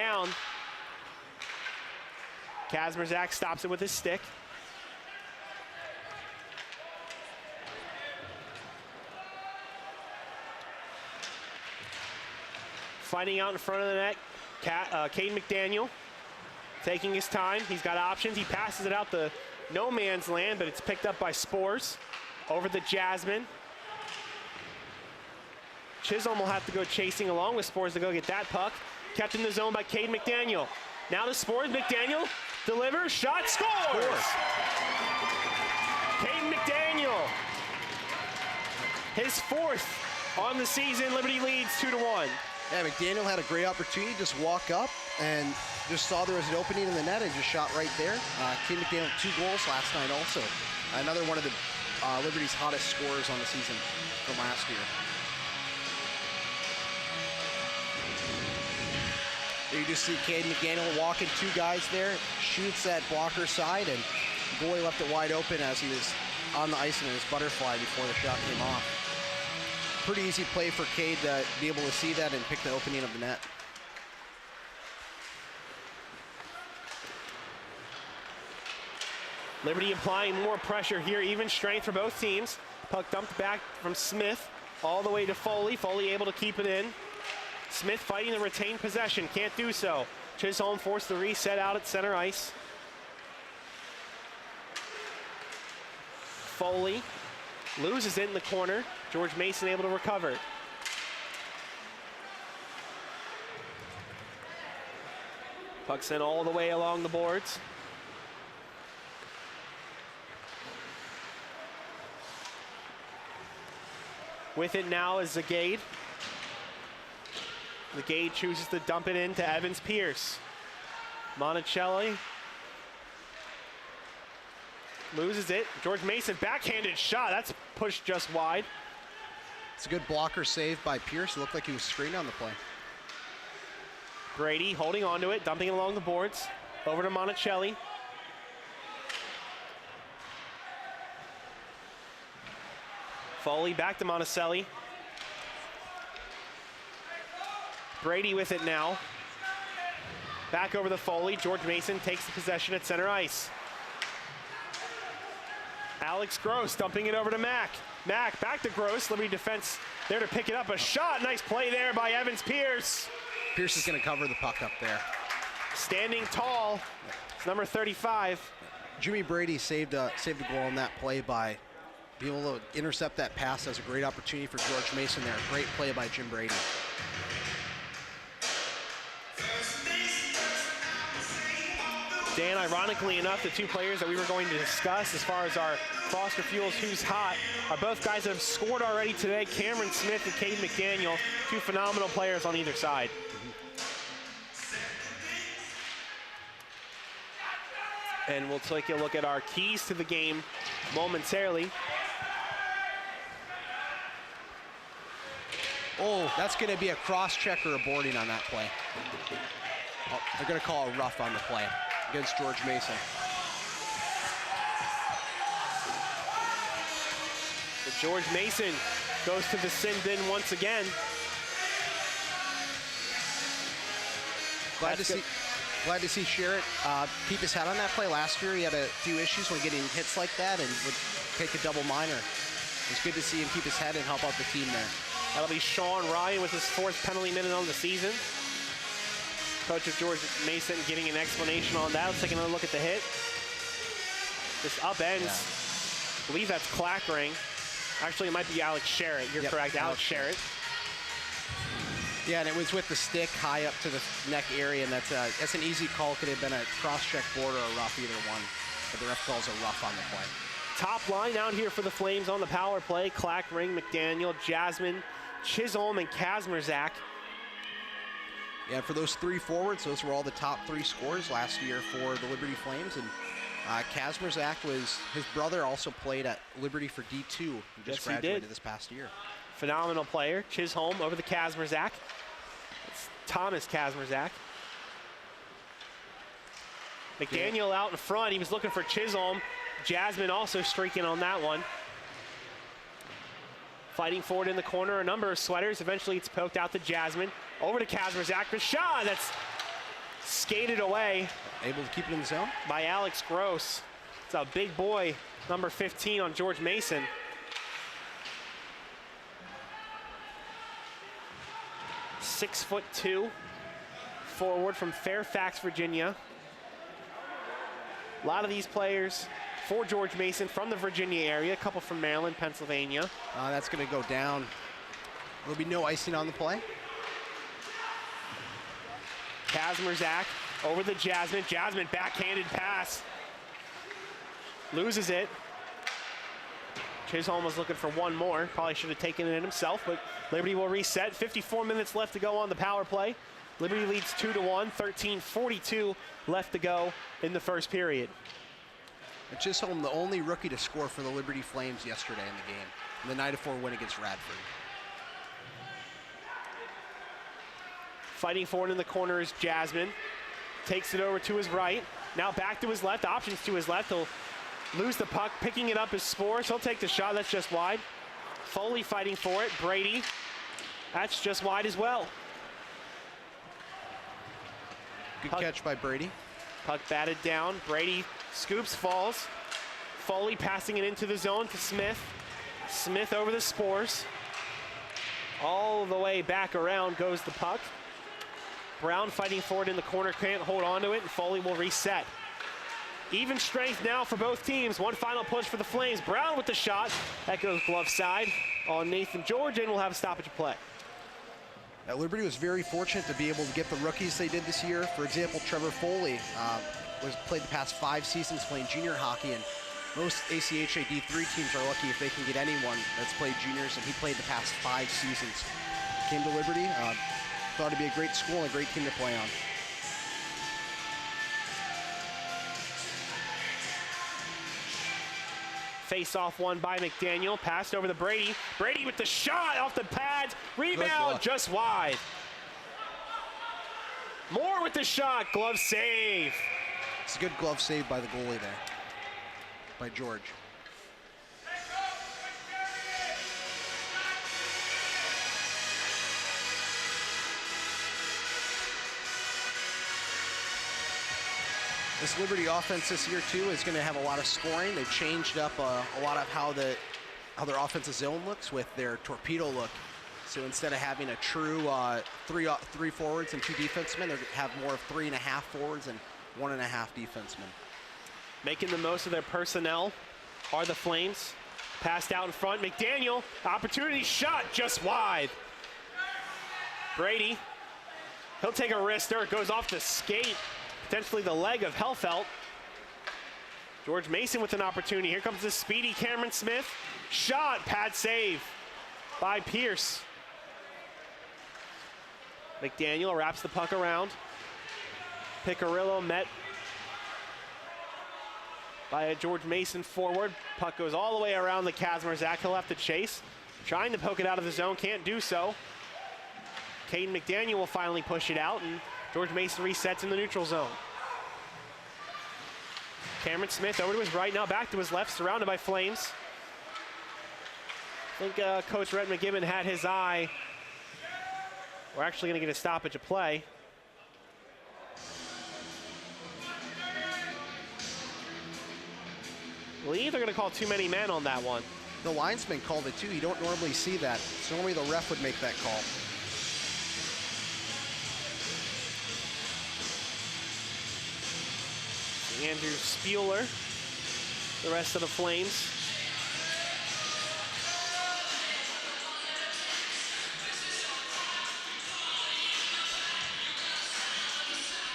Down. Kazmierzak stops it with his stick. Fighting out in front of the net, Cade McDaniel taking his time. He's got options. He passes it out the no man's land, but it's picked up by Spores over the Jasmine. Chisholm will have to go chasing along with Spores to go get that puck. Kept in the zone by Cade McDaniel. Now the Spores, McDaniel delivers, shot, scores! Cade McDaniel, his fourth on the season. Liberty leads 2-1. Yeah, McDaniel had a great opportunity, just walk up and just saw there was an opening in the net and just shot right there. Cade McDaniel, 2 goals last night also. Another one of the Liberty's hottest scorers on the season from last year. You just see Cade McDaniel walking 2 guys there, shoots that blocker side, and the goalie left it wide open as he was on the ice in his butterfly before the shot came off. Pretty easy play for Cade to be able to see that and pick the opening of the net. Liberty applying more pressure here, even strength for both teams. Puck dumped back from Smith all the way to Foley. Foley able to keep it in. Smith fighting to retain possession, can't do so. Chisholm forced the reset out at center ice. Foley loses it in the corner. George Mason able to recover. Puck sent all the way along the boards. With it now is Zagade. Zagade chooses to dump it into Evans Pierce. Monticelli loses it. George Mason, backhanded shot. That's pushed just wide. It's a good blocker save by Pierce. It looked like he was screened on the play. Brady holding onto it, dumping it along the boards. Over to Monticelli. Foley back to Monticelli. Brady with it now. Back over the Foley. George Mason takes the possession at center ice. Alex Gross dumping it over to Mack. Mack back to Gross. Liberty defense there to pick it up. A shot. Nice play there by Evans Pierce. Pierce is going to cover the puck up there. Standing tall. It's number 35. Jimmy Brady saved a goal on that play by being able to intercept that pass. That's a great opportunity for George Mason there. Great play by Jim Brady. Dan, ironically enough, the 2 players that we were going to discuss as far as our Foster Fuels Who's Hot are both guys that have scored already today. Cameron Smith and Cade McDaniel, 2 phenomenal players on either side. And we'll take a look at our keys to the game momentarily. Oh, that's going to be a cross-check or a boarding on that play. Oh, they're going to call a rough on the play against George Mason. So George Mason goes to the sin bin once again. Glad to see Sherritt keep his head on that play. Last year he had a few issues when getting hits like that and would take a double minor. It's good to see him keep his head and help out the team there. That'll be Sean Ryan with his 4th penalty minute on the season. Coach of George Mason getting an explanation on that. Let's take another look at the hit. This upends. Yeah. I believe that's Clackering. Actually, it might be Alex Sherritt. You're correct, Alex Sherritt. Yeah, and it was with the stick high up to the neck area, and that's an easy call. Could have been a cross-check board or a rough, either one. But the ref calls a rough on the play. Top line out here for the Flames on the power play. Clackering, McDaniel, Jasmine, Chisholm, and Kazmierzak. Yeah, for those 3 forwards, those were all the top 3 scorers last year for the Liberty Flames. And Kazmierzak his brother also played at Liberty for D2. He just graduated this past year. Phenomenal player. Chisholm over the Kazmierzak. It's Thomas Kazmierzak. McDaniel out in front. He was looking for Chisholm. Jasmine also streaking on that one. Fighting forward in the corner, a number of sweaters. Eventually it's poked out to Jasmine. Over to Kazmierzak. The shot, that's Skated away. Able to keep it in the zone. By Alex Gross. It's a big boy, number 15 on George Mason. (6'2", forward from Fairfax, Virginia. A lot of these players for George Mason from the Virginia area, a couple from Maryland, Pennsylvania. That's going to go down. There'll be no icing on the play. Kazmierzak over the Jasmine. Jasmine backhanded pass. Loses it. Chisholm was looking for one more. Probably should have taken it in himself, but Liberty will reset. 54 minutes left to go on the power play. Liberty leads 2-1, 13:42 left to go in the first period. And Chisholm, the only rookie to score for the Liberty Flames yesterday in the game, in the 9-4 win against Radford. Fighting for it in the corner is Jasmine. Takes it over to his right. Now back to his left, options to his left. He'll lose the puck, picking it up is Spores. He'll take the shot, that's just wide. Foley fighting for it, Brady. That's just wide as well. Good catch by Brady. Puck batted down, Brady scoops, falls. Foley passing it into the zone to Smith. Smith over the Spores. All the way back around goes the puck. Brown fighting for it in the corner, can't hold on to it, and Foley will reset. Even strength now for both teams. One final push for the Flames. Brown with the shot. That goes glove side on Nathan George, and we'll have a stoppage of play. Liberty was very fortunate to be able to get the rookies they did this year. For example, Trevor Foley played the past 5 seasons playing junior hockey, and most ACHA D3 teams are lucky if they can get anyone that's played juniors, and he played the past 5 seasons. Came to Liberty, thought it'd be a great school and a great team to play on. Face-off won by McDaniel, passed over to Brady. Brady with the shot off the pads, rebound just wide. Moore with the shot, glove save. It's a good glove save by the goalie there, by George. This Liberty offense this year, too, is going to have a lot of scoring. They've changed up a lot of how their offensive zone looks with their torpedo look. So instead of having a true three forwards and 2 defensemen, they have more of 3.5 forwards and 1.5 defensemen. Making the most of their personnel are the Flames. Passed out in front, McDaniel, opportunity, shot just wide. Brady, he'll take a wrister, it goes off the skate. Potentially the leg of Helfelt. George Mason with an opportunity. Here comes the speedy Cameron Smith. Shot, pad save by Pierce. McDaniel wraps the puck around. Picarillo met by a George Mason forward. Puck goes all the way around the Kazmierzak. He'll have to chase. Trying to poke it out of the zone, can't do so. Caden McDaniel will finally push it out, and George Mason resets in the neutral zone. Cameron Smith over to his right, now back to his left, surrounded by Flames. I think Coach Rhett McGibbon had his eye. We're actually going to get a stoppage of play. I believe they're going to call too many men on that one. The linesman called it too. You don't normally see that. So normally the ref would make that call. Andrew Spieler, the rest of the Flames.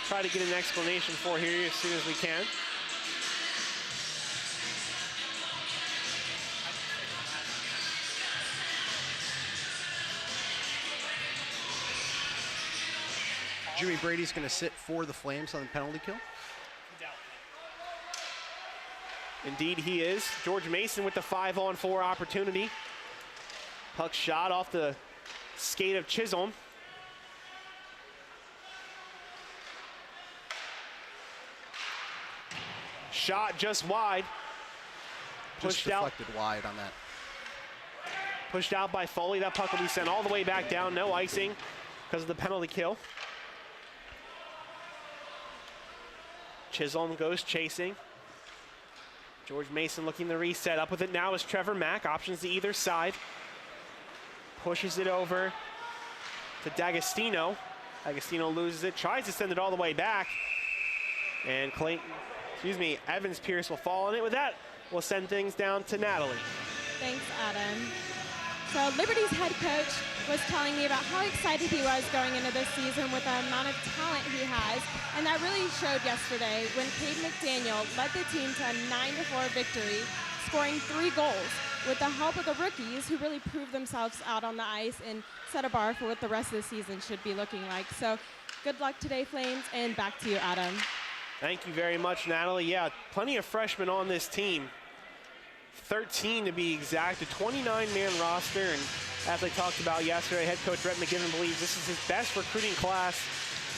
Try to get an explanation for here as soon as we can. Jimmy Brady's going to sit for the Flames on the penalty kill. Indeed he is. George Mason with the 5-on-4 opportunity. Puck shot off the skate of Chisholm. Shot just wide. Just deflected wide on that. Pushed out by Foley. That puck will be sent all the way back down. No icing because of the penalty kill. Chisholm goes chasing. George Mason looking to reset. Up with it now is Trevor Mack. Options to either side. Pushes it over to D'Agostino. D'Agostino loses it, tries to send it all the way back. And Evans Pierce will fall on it. With that, we'll send things down to Natalie. Thanks, Adam. So Liberty's head coach was telling me about how excited he was going into this season with the amount of talent he has. And that really showed yesterday when Cade McDaniel led the team to a 9-4 victory, scoring 3 goals with the help of the rookies who really proved themselves out on the ice and set a bar for what the rest of the season should be looking like. So good luck today, Flames, and back to you, Adam. Thank you very much, Natalie. Yeah, plenty of freshmen on this team. 13 to be exact, a 29-man roster, and as I talked about yesterday, head coach Brett McGivern believes this is his best recruiting class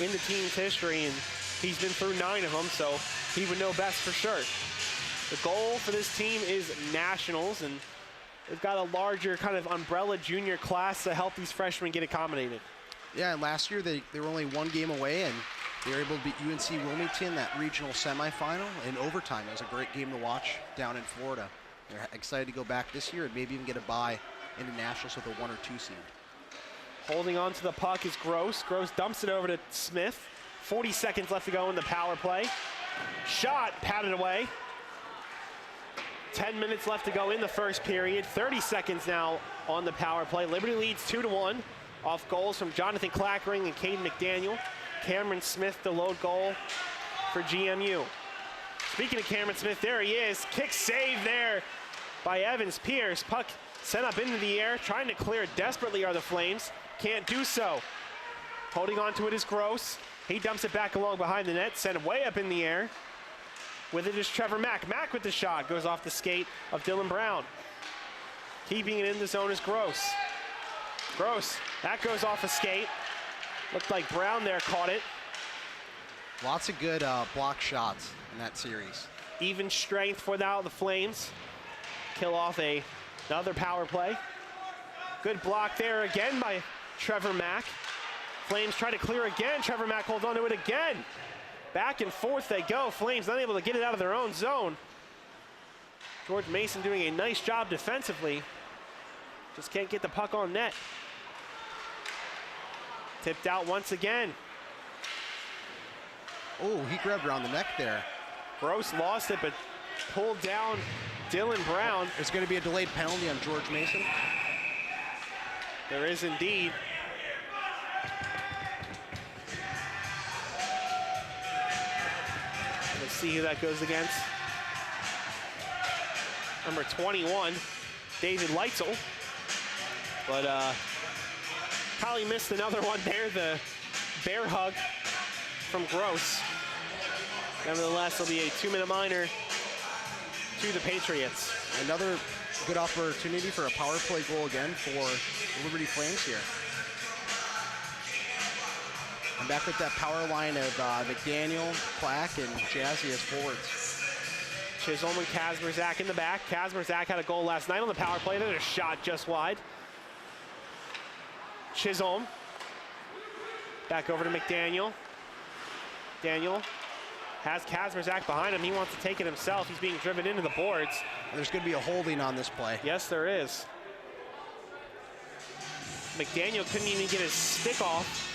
in the team's history, and he's been through 9 of them, so he would know best for sure. The goal for this team is nationals, and they've got a larger kind of umbrella junior class to help these freshmen get accommodated. Yeah, and last year they were only 1 game away, and they were able to beat UNC Wilmington, that regional semifinal, in overtime. It was a great game to watch down in Florida. They're excited to go back this year and maybe even get a bye into nationals with a 1 or 2 seed. Holding on to the puck is Gross. Gross dumps it over to Smith. 40 seconds left to go in the power play. Shot patted away. 10 minutes left to go in the first period. 30 seconds now on the power play. Liberty leads 2-1 off goals from Jonathan Clackering and Caden McDaniel. Cameron Smith, the load goal for GMU. Speaking of Cameron Smith, there he is. Kick save there by Evans Pierce. Puck sent up into the air, trying to clear it desperately are the Flames. Can't do so. Holding on to it is Gross. He dumps it back along behind the net, sent it way up in the air. With it is Trevor Mack. Mack with the shot, goes off the skate of Dylan Brown. Keeping it in the zone is Gross. Gross, that goes off a skate. Looked like Brown there caught it. Lots of good block shots in that series. Even strength for now the Flames. Kill off another power play. Good block there again by Trevor Mack. Flames try to clear again. Trevor Mack holds on to it again. Back and forth they go. Flames unable to get it out of their own zone. George Mason doing a nice job defensively. Just can't get the puck on net. Tipped out once again. Oh, he grabbed around the neck there. Gross lost it, but pulled down Dylan Brown. There's going to be a delayed penalty on George Mason. There is indeed. Let's see who that goes against. Number 21, David Leitzel. But Collie missed another one there, the bear hug from Gross. Nevertheless, it'll be a 2-minute minor to the Patriots. Another good opportunity for a power play goal again for the Liberty Flames here. I'm back with that power line of McDaniel, Clack, and Jazzy as forwards. Chisholm and Kazmierzak in the back. Kazmierzak had a goal last night on the power play. There's a shot just wide. Chisholm. Back over to McDaniel. Daniel has Kazmierzak behind him. He wants to take it himself. He's being driven into the boards. There's going to be a holding on this play. Yes, there is. McDaniel couldn't even get his stick off.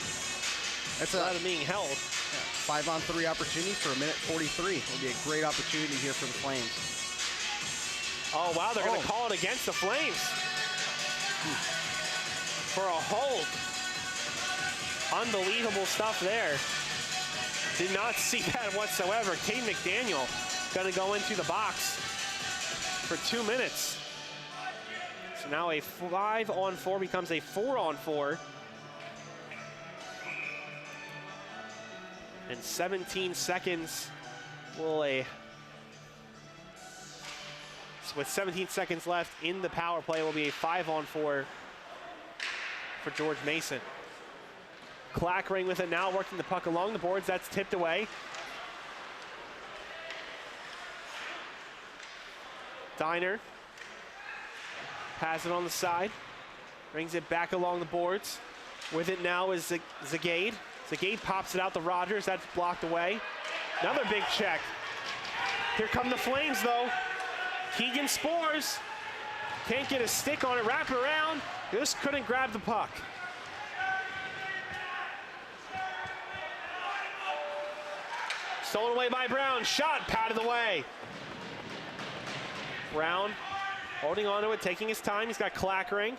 That's without him being held. 5-on-3 opportunity for 1:43. It'll be a great opportunity here for the Flames. Oh, wow, they're going to call it against the Flames. For a hold. Unbelievable stuff there. Did not see that whatsoever. Caden McDaniel going to go into the box for 2 minutes. So now a 5-on-4 becomes a 4-on-4. And 17 seconds with 17 seconds left in the power play, will be a 5-on-4 for George Mason. Clackering with it now, working the puck along the boards. That's tipped away. Diner. Pass it on the side. Brings it back along the boards. With it now is Zagade. So Gabe pops it out to Rogers. That's blocked away. Another big check. Here come the Flames, though. Keegan Spores can't get a stick on it. Wrap it around. Just couldn't grab the puck. Stolen away by Brown. Shot patted away. Brown holding on to it, taking his time. He's got Clackering.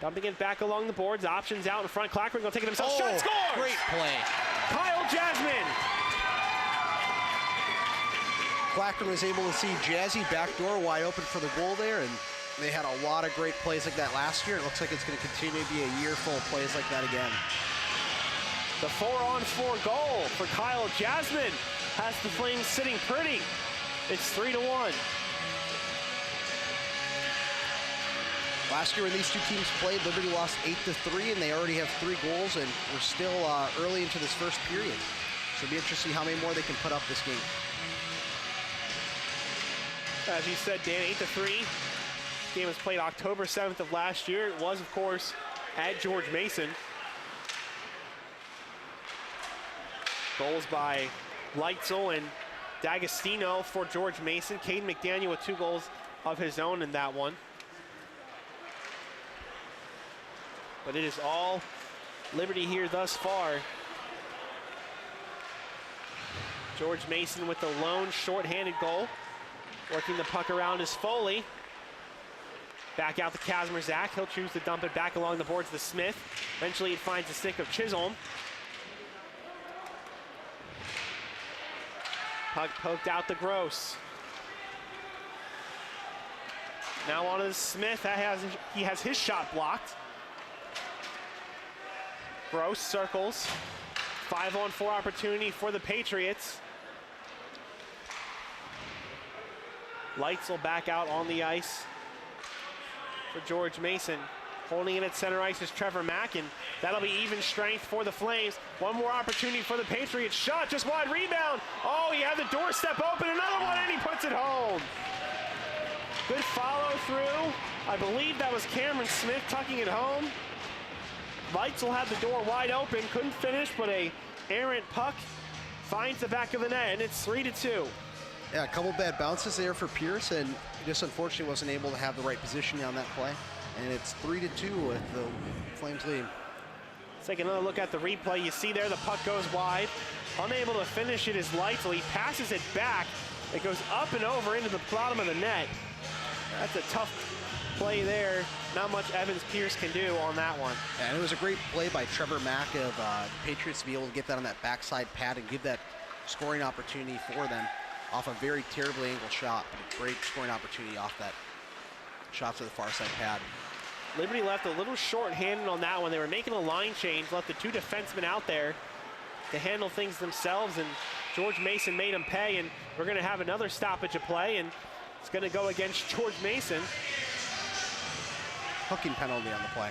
Dumping it back along the boards. Options out in front. Clackering will take it himself. Shot, scores! Great play. Kyle Jasmine. Clackering was able to see Jazzy backdoor wide open for the goal there, and they had a lot of great plays like that last year. It looks like it's going to continue to be a year full of plays like that again. The 4-on-4 goal for Kyle Jasmine has the Flames sitting pretty. It's 3-1. Last year when these two teams played, Liberty lost 8-3, and they already have 3 goals, and we're still early into this first period. So it'll be interesting to see how many more they can put up this game. As you said, Dan, 8-3. Game was played October 7th of last year. It was, of course, at George Mason. Goals by Leitzel and D'Agostino for George Mason. Caden McDaniel with 2 goals of his own in that one. But it is all Liberty here thus far. George Mason with the lone short-handed goal. Working the puck around is Foley. Back out to Kazmierzak. He'll choose to dump it back along the boards to Smith. Eventually it finds the stick of Chisholm. Puck poked out to Gross. Now on to Smith. He has his shot blocked. Gross circles. 5-on-4 opportunity for the Patriots. Leitzel back out on the ice for George Mason. Holding it at center ice is Trevor Mack, and that'll be even strength for the Flames. One more opportunity for the Patriots. Shot, just wide rebound. Oh, he had the doorstep open. Another one, and he puts it home. Good follow through. I believe that was Cameron Smith tucking it home. Leitzel had the door wide open, couldn't finish, but a errant puck finds the back of the net, and it's 3-2. Yeah, a couple bad bounces there for Pierce, and he just unfortunately wasn't able to have the right positioning on that play. And it's 3-2 with the Flames lead. Let's take another look at the replay. You see there the puck goes wide. Unable to finish it is Leitzel. He passes it back. It goes up and over into the bottom of the net. That's a tough play there. Not much Evans Pierce can do on that one. And it was a great play by Trevor Mack of the Patriots to be able to get that on that backside pad and give that scoring opportunity for them off a very terribly angled shot. But a great scoring opportunity off that shot to the far side pad. Liberty left a little short-handed on that one. They were making a line change, left the 2 defensemen out there to handle things themselves, and George Mason made them pay, and we're going to have another stoppage of play, and it's going to go against George Mason. Hooking penalty on the play.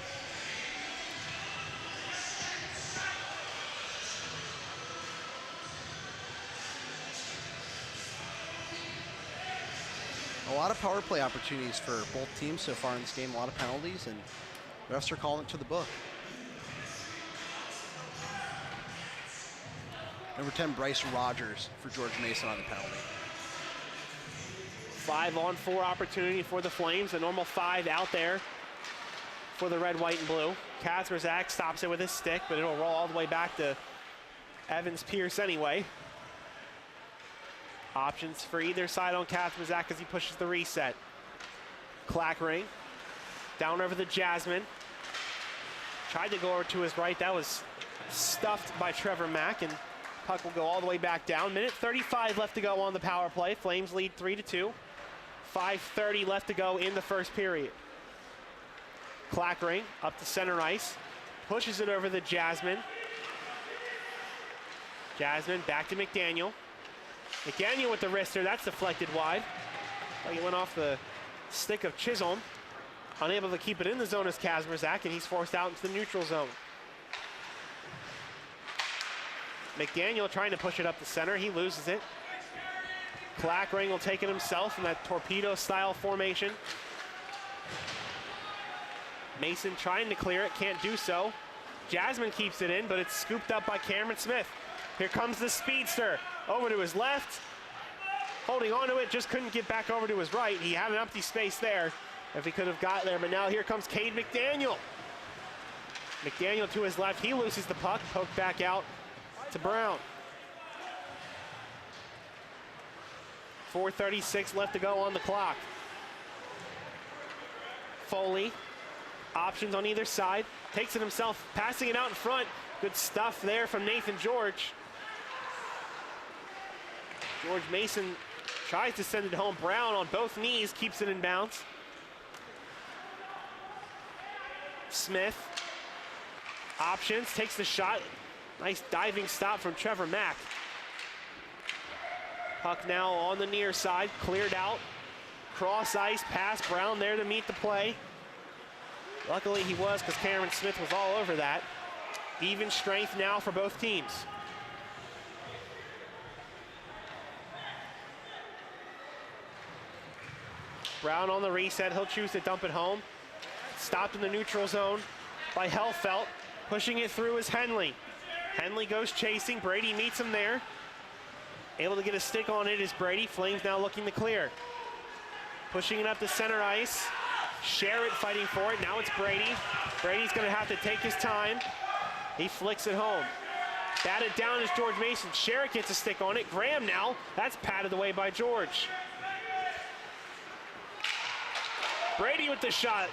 A lot of power play opportunities for both teams so far in this game, a lot of penalties, and refs are calling it to the book. Number 10, Bryce Rogers for George Mason on the penalty. 5-on-4 opportunity for the Flames, a normal 5 out there for the red, white, and blue. Kazmierzak stops it with his stick, but it'll roll all the way back to Evans Pierce anyway. Options for either side on Kazmierzak as he pushes the reset. Clackering down over the Jasmine. Tried to go over to his right. That was stuffed by Trevor Mack, and puck will go all the way back down. Minute 35 left to go on the power play. Flames lead 3-2. 5:30 left to go in the first period. Clackering up to center ice. Pushes it over the Jasmine. Jasmine back to McDaniel. McDaniel with the wrister, that's deflected wide. He went off the stick of Chisholm. Unable to keep it in the zone as Kazmierzak, and he's forced out into the neutral zone. McDaniel trying to push it up the center, he loses it. Clackering will take it himself in that torpedo-style formation. Mason trying to clear it, can't do so. Jasmine keeps it in, but it's scooped up by Cameron Smith. Here comes the speedster. Over to his left. Holding on to it, just couldn't get back over to his right. He had an empty space there if he could have got there, but now here comes Cade McDaniel. McDaniel to his left, he loses the puck, poked back out to Brown. 4:36 left to go on the clock. Foley, options on either side, takes it himself, passing it out in front. Good stuff there from Nathan George. George Mason tries to send it home. Brown on both knees, keeps it in bounds. Smith, options, takes the shot. Nice diving stop from Trevor Mack. Puck now on the near side, cleared out. Cross ice, pass, Brown there to meet the play. Luckily he was, because Cameron Smith was all over that. Even strength now for both teams. Brown on the reset, he'll choose to dump it home. Stopped in the neutral zone by Helfelt. Pushing it through is Henley. Henley goes chasing, Brady meets him there. Able to get a stick on it is Brady. Flames now looking to clear. Pushing it up to center ice. Sherritt fighting for it, now it's Brady. Brady's gonna have to take his time. He flicks it home. Batted down is George Mason. Sherritt gets a stick on it. Graham now, that's patted away by George. Brady with the shot.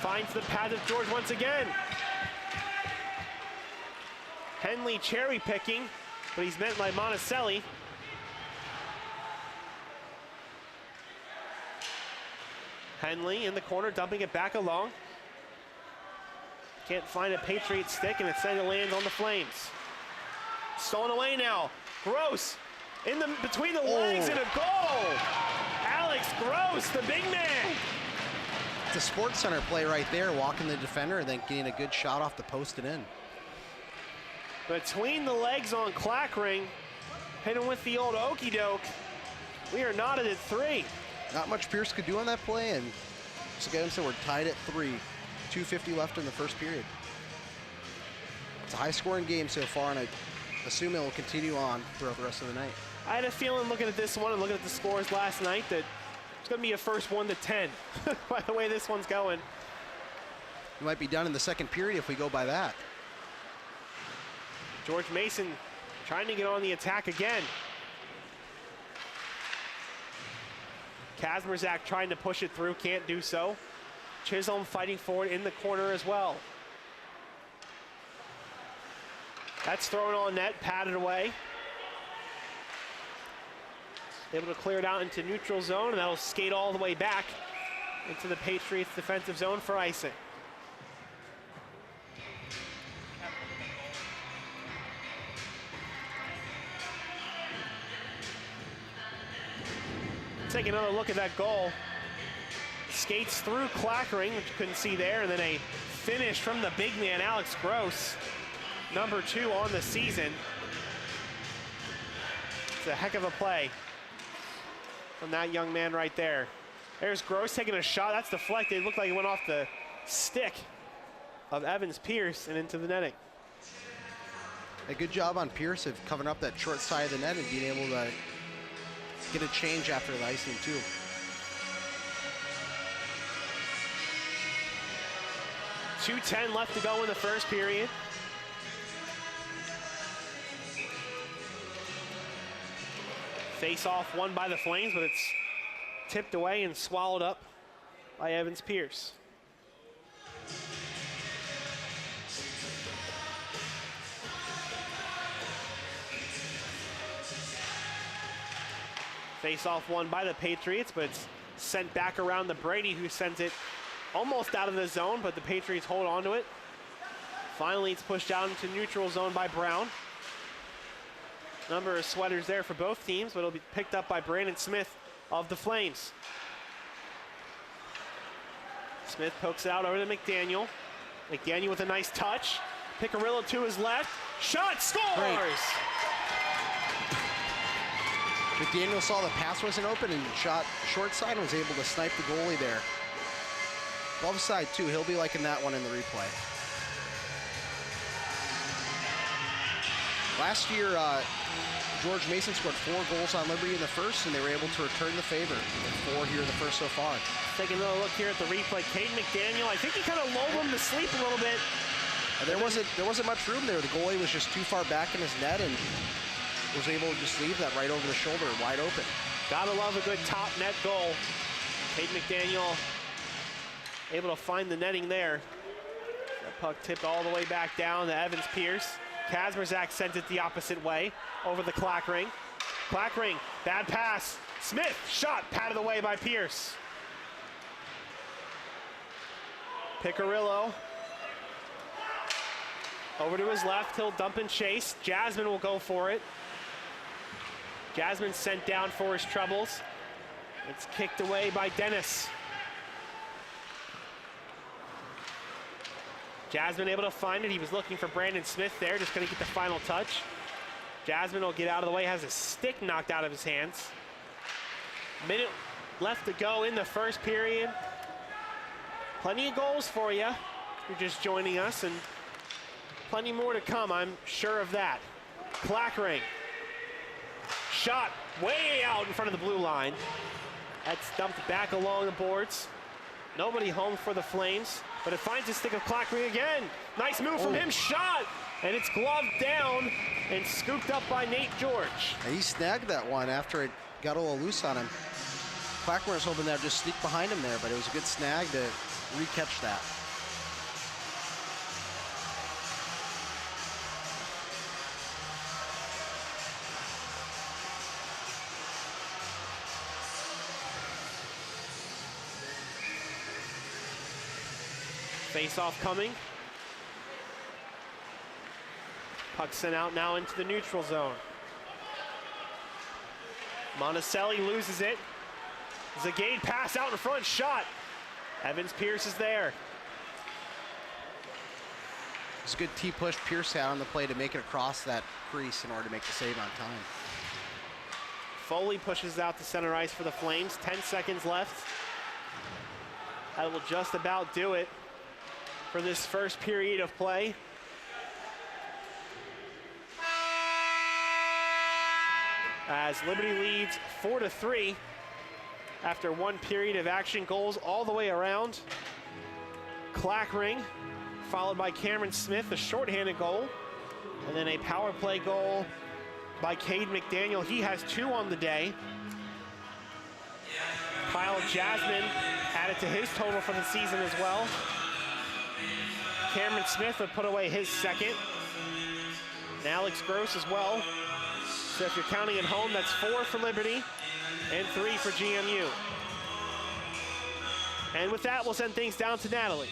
Finds the path of George once again. Henley cherry picking, but he's met by Monticelli. Henley in the corner, dumping it back along. Can't find a Patriot stick, and instead it lands on the Flames. Stolen away now. Gross in the between the legs and a goal. Alex Gross, the big man. It's a Sports Center play right there, walking the defender and then getting a good shot off the post and in. Between the legs on Clackring, hitting with the old okey doke. We are knotted at 3. Not much Pierce could do on that play, and just again, so we're tied at 3. 2:50 left in the first period. It's a high-scoring game so far, and I assume it will continue on throughout the rest of the night. I had a feeling looking at this one and looking at the scores last night that it's going to be a first 1 to 10 by the way this one's going. We might be done in the second period if we go by that. George Mason trying to get on the attack again. Kazmierzak trying to push it through, can't do so. Chisholm fighting for it in the corner as well. That's thrown on net, patted away. Able to clear it out into neutral zone, and that'll skate all the way back into the Patriots defensive zone for icing. Take another look at that goal. Skates through Clackering, which you couldn't see there, and then a finish from the big man, Alex Gross, number 2 on the season. It's a heck of a play from that young man right there. There's Gross taking a shot. That's deflected. It looked like it went off the stick of Evans Pierce and into the netting. A good job on Pierce of covering up that short side of the net and being able to get a change after the icing too. .210 left to go in the first period. Face off won by the Flames, but it's tipped away and swallowed up by Evans Pierce. Face off won by the Patriots, but it's sent back around to Brady, who sends it almost out of the zone, but the Patriots hold on to it. Finally, it's pushed out into neutral zone by Brown. Number of sweaters there for both teams, but it'll be picked up by Brandon Smith of the Flames. Smith pokes it out over to McDaniel. McDaniel with a nice touch. Piccirillo to his left. Shot, scores! Great. McDaniel saw the pass wasn't open and shot short side and was able to snipe the goalie there. Glove side too, he'll be liking that one in the replay. Last year, George Mason scored 4 goals on Liberty in the first, and they were able to return the favor. And 4 here in the first so far. Taking another look here at the replay. Caden McDaniel, I think he kind of lulled him to sleep a little bit. And there wasn't much room there. The goalie was just too far back in his net and was able to just leave that right over the shoulder, wide open. Gotta love a good top net goal. Caden McDaniel able to find the netting there. That puck tipped all the way back down to Evans Pierce. Kazmerzak sent it the opposite way over the clock ring. Clock ring, bad pass. Smith, shot, patted away by Pierce. Picarillo over to his left, he'll dump and chase. Jasmine will go for it. Jasmine sent down for his troubles. It's kicked away by Dennis. Jasmine able to find it. He was looking for Brandon Smith there, just gonna get the final touch. Jasmine will get out of the way, has a stick knocked out of his hands. Minute left to go in the first period. Plenty of goals for you if you're just joining us, and plenty more to come, I'm sure of that. Clackering. Shot way out in front of the blue line. That's dumped back along the boards. Nobody home for the Flames, but it finds the stick of Clackering again. Nice move from him, shot, and it's gloved down and scooped up by Nate George. And he snagged that one after it got a little loose on him. Clackmer was hoping that just sneak behind him there, but it was a good snag to re-catch that. Face-off coming. Puck sent out now into the neutral zone. Monticelli loses it. Zagade pass out in front, shot. Evans Pierce is there. It's a good T-push. Pierce had on the play to make it across that crease in order to make the save on time. Foley pushes out to center ice for the Flames. 10 seconds left. That will just about do it for this first period of play. As Liberty leads 4-3 after 1 period of action. Goals all the way around. Clackering, followed by Cameron Smith, a shorthanded goal. And then a power play goal by Cade McDaniel. He has 2 on the day. Kyle Jasmine added to his total for the season as well. Cameron Smith would put away his second. And Alex Gross as well. So if you're counting at home, that's 4 for Liberty and 3 for GMU. And with that, we'll send things down to Natalie.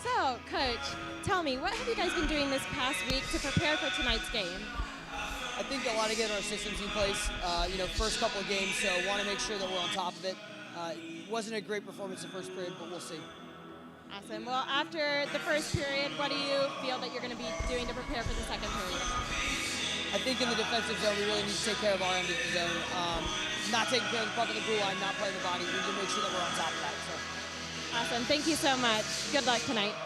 So, Coach, tell me, what have you guys been doing this past week to prepare for tonight's game? I think a lot of getting our systems in place. First couple of games, so want to make sure that we're on top of it. Wasn't a great performance in the first period, but we'll see. Awesome. Well, after the first period, what do you feel that you're going to be doing to prepare for the second period? I think in the defensive zone, we really need to take care of our end of the zone. Not taking care of the puck on the blue line, not playing the body. We need to make sure that we're on top of that. So. Awesome. Thank you so much. Good luck tonight.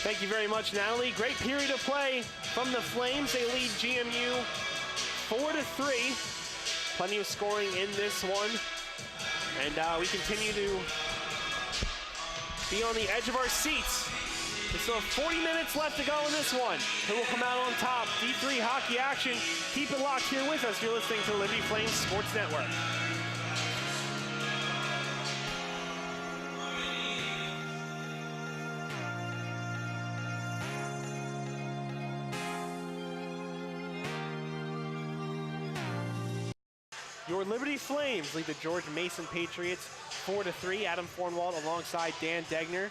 Thank you very much, Natalie. Great period of play from the Flames. They lead GMU 4-3. Plenty of scoring in this one. And we continue to be on the edge of our seats. There's still 40 minutes left to go in this one. Who will come out on top? D3 hockey action. Keep it locked here with us. You're listening to the Liberty Flames Sports Network. Your Liberty Flames lead the George Mason Patriots 4-3. Adam Fornwald alongside Dan Degner.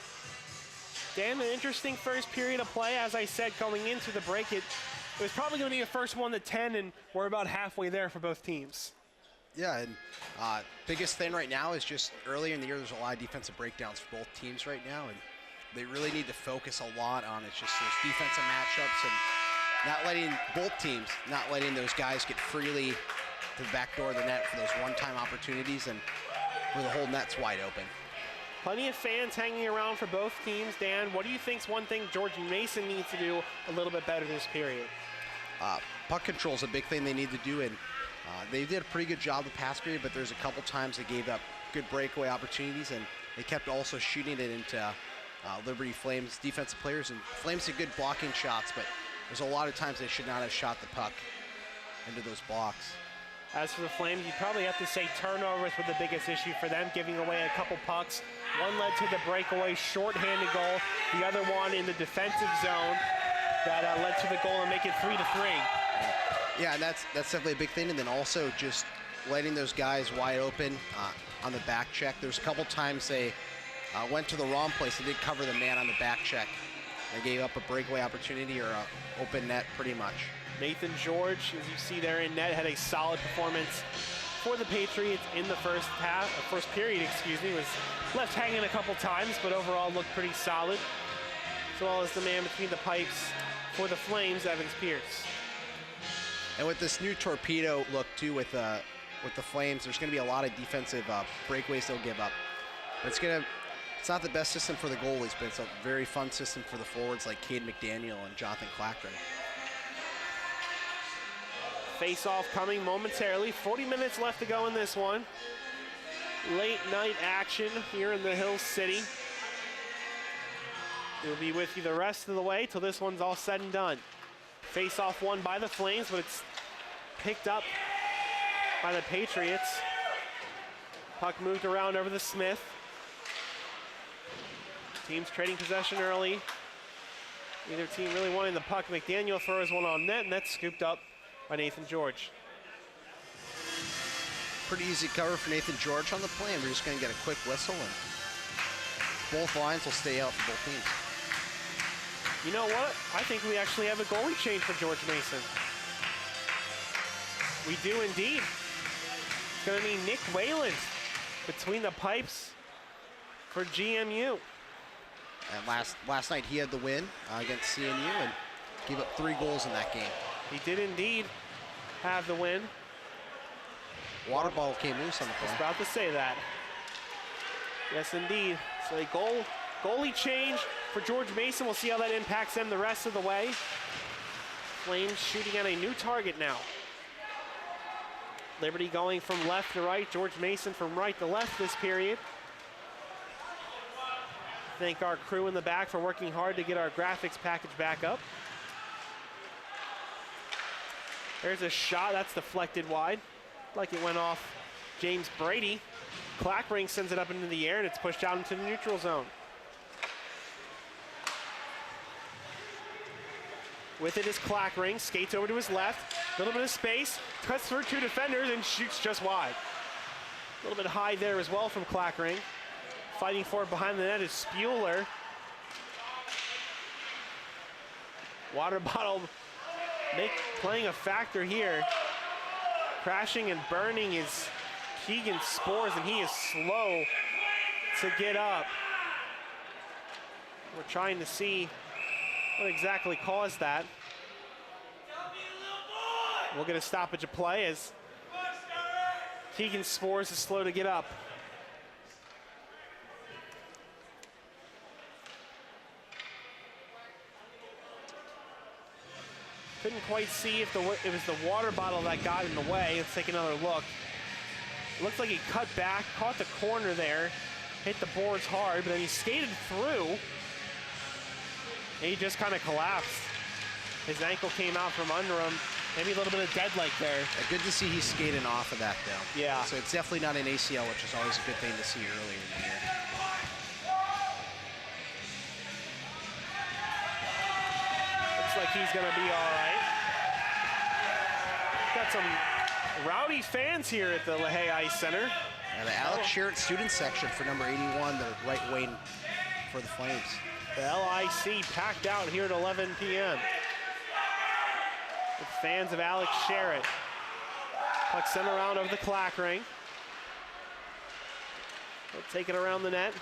Dan, an interesting first period of play. As I said, going into the break, it was probably going to be a first 1-10, and we're about halfway there for both teams. Yeah, and biggest thing right now is just early in the year, there's a lot of defensive breakdowns for both teams right now, and they really need to focus a lot on it. Just those defensive matchups and not letting both teams, not letting those guys get freely to the back door of the net for those one-time opportunities and where the whole net's wide open. Plenty of fans hanging around for both teams. Dan, what do you think's one thing George Mason needs to do a little bit better this period? Puck control is a big thing they need to do, and they did a pretty good job the past period, but there's a couple times they gave up good breakaway opportunities, and they kept also shooting it into Liberty Flames defensive players, and Flames did good blocking shots, but there's a lot of times they should not have shot the puck into those blocks. As for the Flames, you probably have to say turnovers were the biggest issue for them, giving away a couple pucks. One led to the breakaway shorthanded goal, the other one in the defensive zone that led to the goal and make it 3-3. Yeah, and that's definitely a big thing, and then also just letting those guys wide open on the back check. There's a couple times they went to the wrong place. They did cover the man on the back check. They gave up a breakaway opportunity or an open net pretty much. Nathan George, as you see there in net, had a solid performance for the Patriots in the first period, was left hanging a couple times, but overall looked pretty solid. As well as the man between the pipes for the Flames, Evans Pierce. And with this new torpedo look too, with the Flames, there's going to be a lot of defensive breakaways they'll give up. But it's not the best system for the goalies, but it's a very fun system for the forwards like Cade McDaniel and Jonathan Clackren. Face-off coming momentarily. 40 minutes left to go in this one. Late night action here in the Hill City. We'll be with you the rest of the way till this one's all said and done. Face-off won by the Flames, but it's picked up by the Patriots. Puck moved around over the Smith. Teams trading possession early. Neither team really wanting the puck. McDaniel throws one on net, and that's scooped up by Nathan George. Pretty easy cover for Nathan George on the play, and we're just going to get a quick whistle, and both lines will stay out for both teams. You know what? I think we actually have a goalie change for George Mason. We do indeed. It's going to be Nick Wayland between the pipes for GMU. And last night he had the win against CNU and gave up 3 goals in that game. He did indeed have the win. Water bottle came loose on the play. I was about to say that. Yes, indeed. So a goalie change for George Mason. We'll see how that impacts them the rest of the way. Flames shooting at a new target now. Liberty going from left to right. George Mason from right to left this period. Thank our crew in the back for working hard to get our graphics package back up. There's a shot, that's deflected wide. Like it went off James Brady. Clackring sends it up into the air and it's pushed out into the neutral zone. With it is Clackring, skates over to his left. A little bit of space, cuts through 2 defenders and shoots just wide. A little bit high there as well from Clackring. Fighting for it behind the net is Spuler. Water bottle playing a factor here. Crashing and burning is Keegan Spores, and he is slow to get up. We're trying to see what exactly caused that. We'll get a stoppage of play as Keegan Spores is slow to get up. Couldn't quite see if it was the water bottle that got in the way. Let's take another look. It looks like he cut back, caught the corner there, hit the boards hard, but then he skated through, and he just kind of collapsed. His ankle came out from under him. Maybe a little bit of dead leg there. Yeah, good to see he's skating off of that, though. Yeah. So it's definitely not an ACL, which is always a good thing to see earlier in the year. Like he's gonna be all right. Got some rowdy fans here at the LaHaye Ice Center. And the Alex Sherritt student section for number 81, the right wing for the Flames. The LIC packed out here at 11 p.m. with fans of Alex Sherritt. Puck sent around over the Clackring. They'll take it around the net.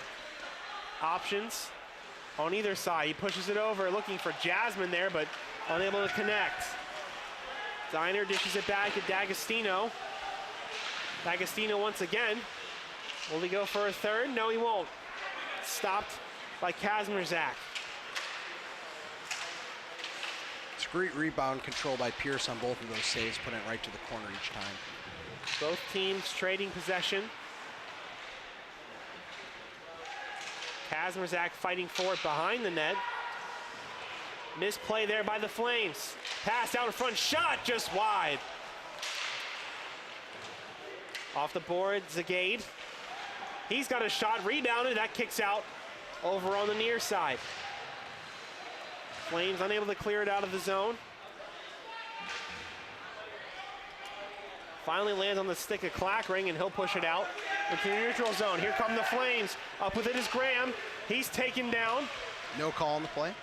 Options on either side. He pushes it over, looking for Jasmine there, but unable to connect. Diner dishes it back to D'Agostino. D'Agostino once again. Will he go for a third? No, he won't. stopped by Kazmierzak. It's a great rebound control by Pierce on both of those saves, putting it right to the corner each time. Both teams trading possession. Kazmierzak fighting for it behind the net. Misplay there by the Flames. Pass out in front, shot just wide. Off the board, Zagade. He's got a shot, rebounded, that kicks out over on the near side. Flames unable to clear it out of the zone. Finally lands on the stick of Clackering, and he'll push it out into the neutral zone. Here come the Flames. Up with it is Graham. He's taken down. No call on the play.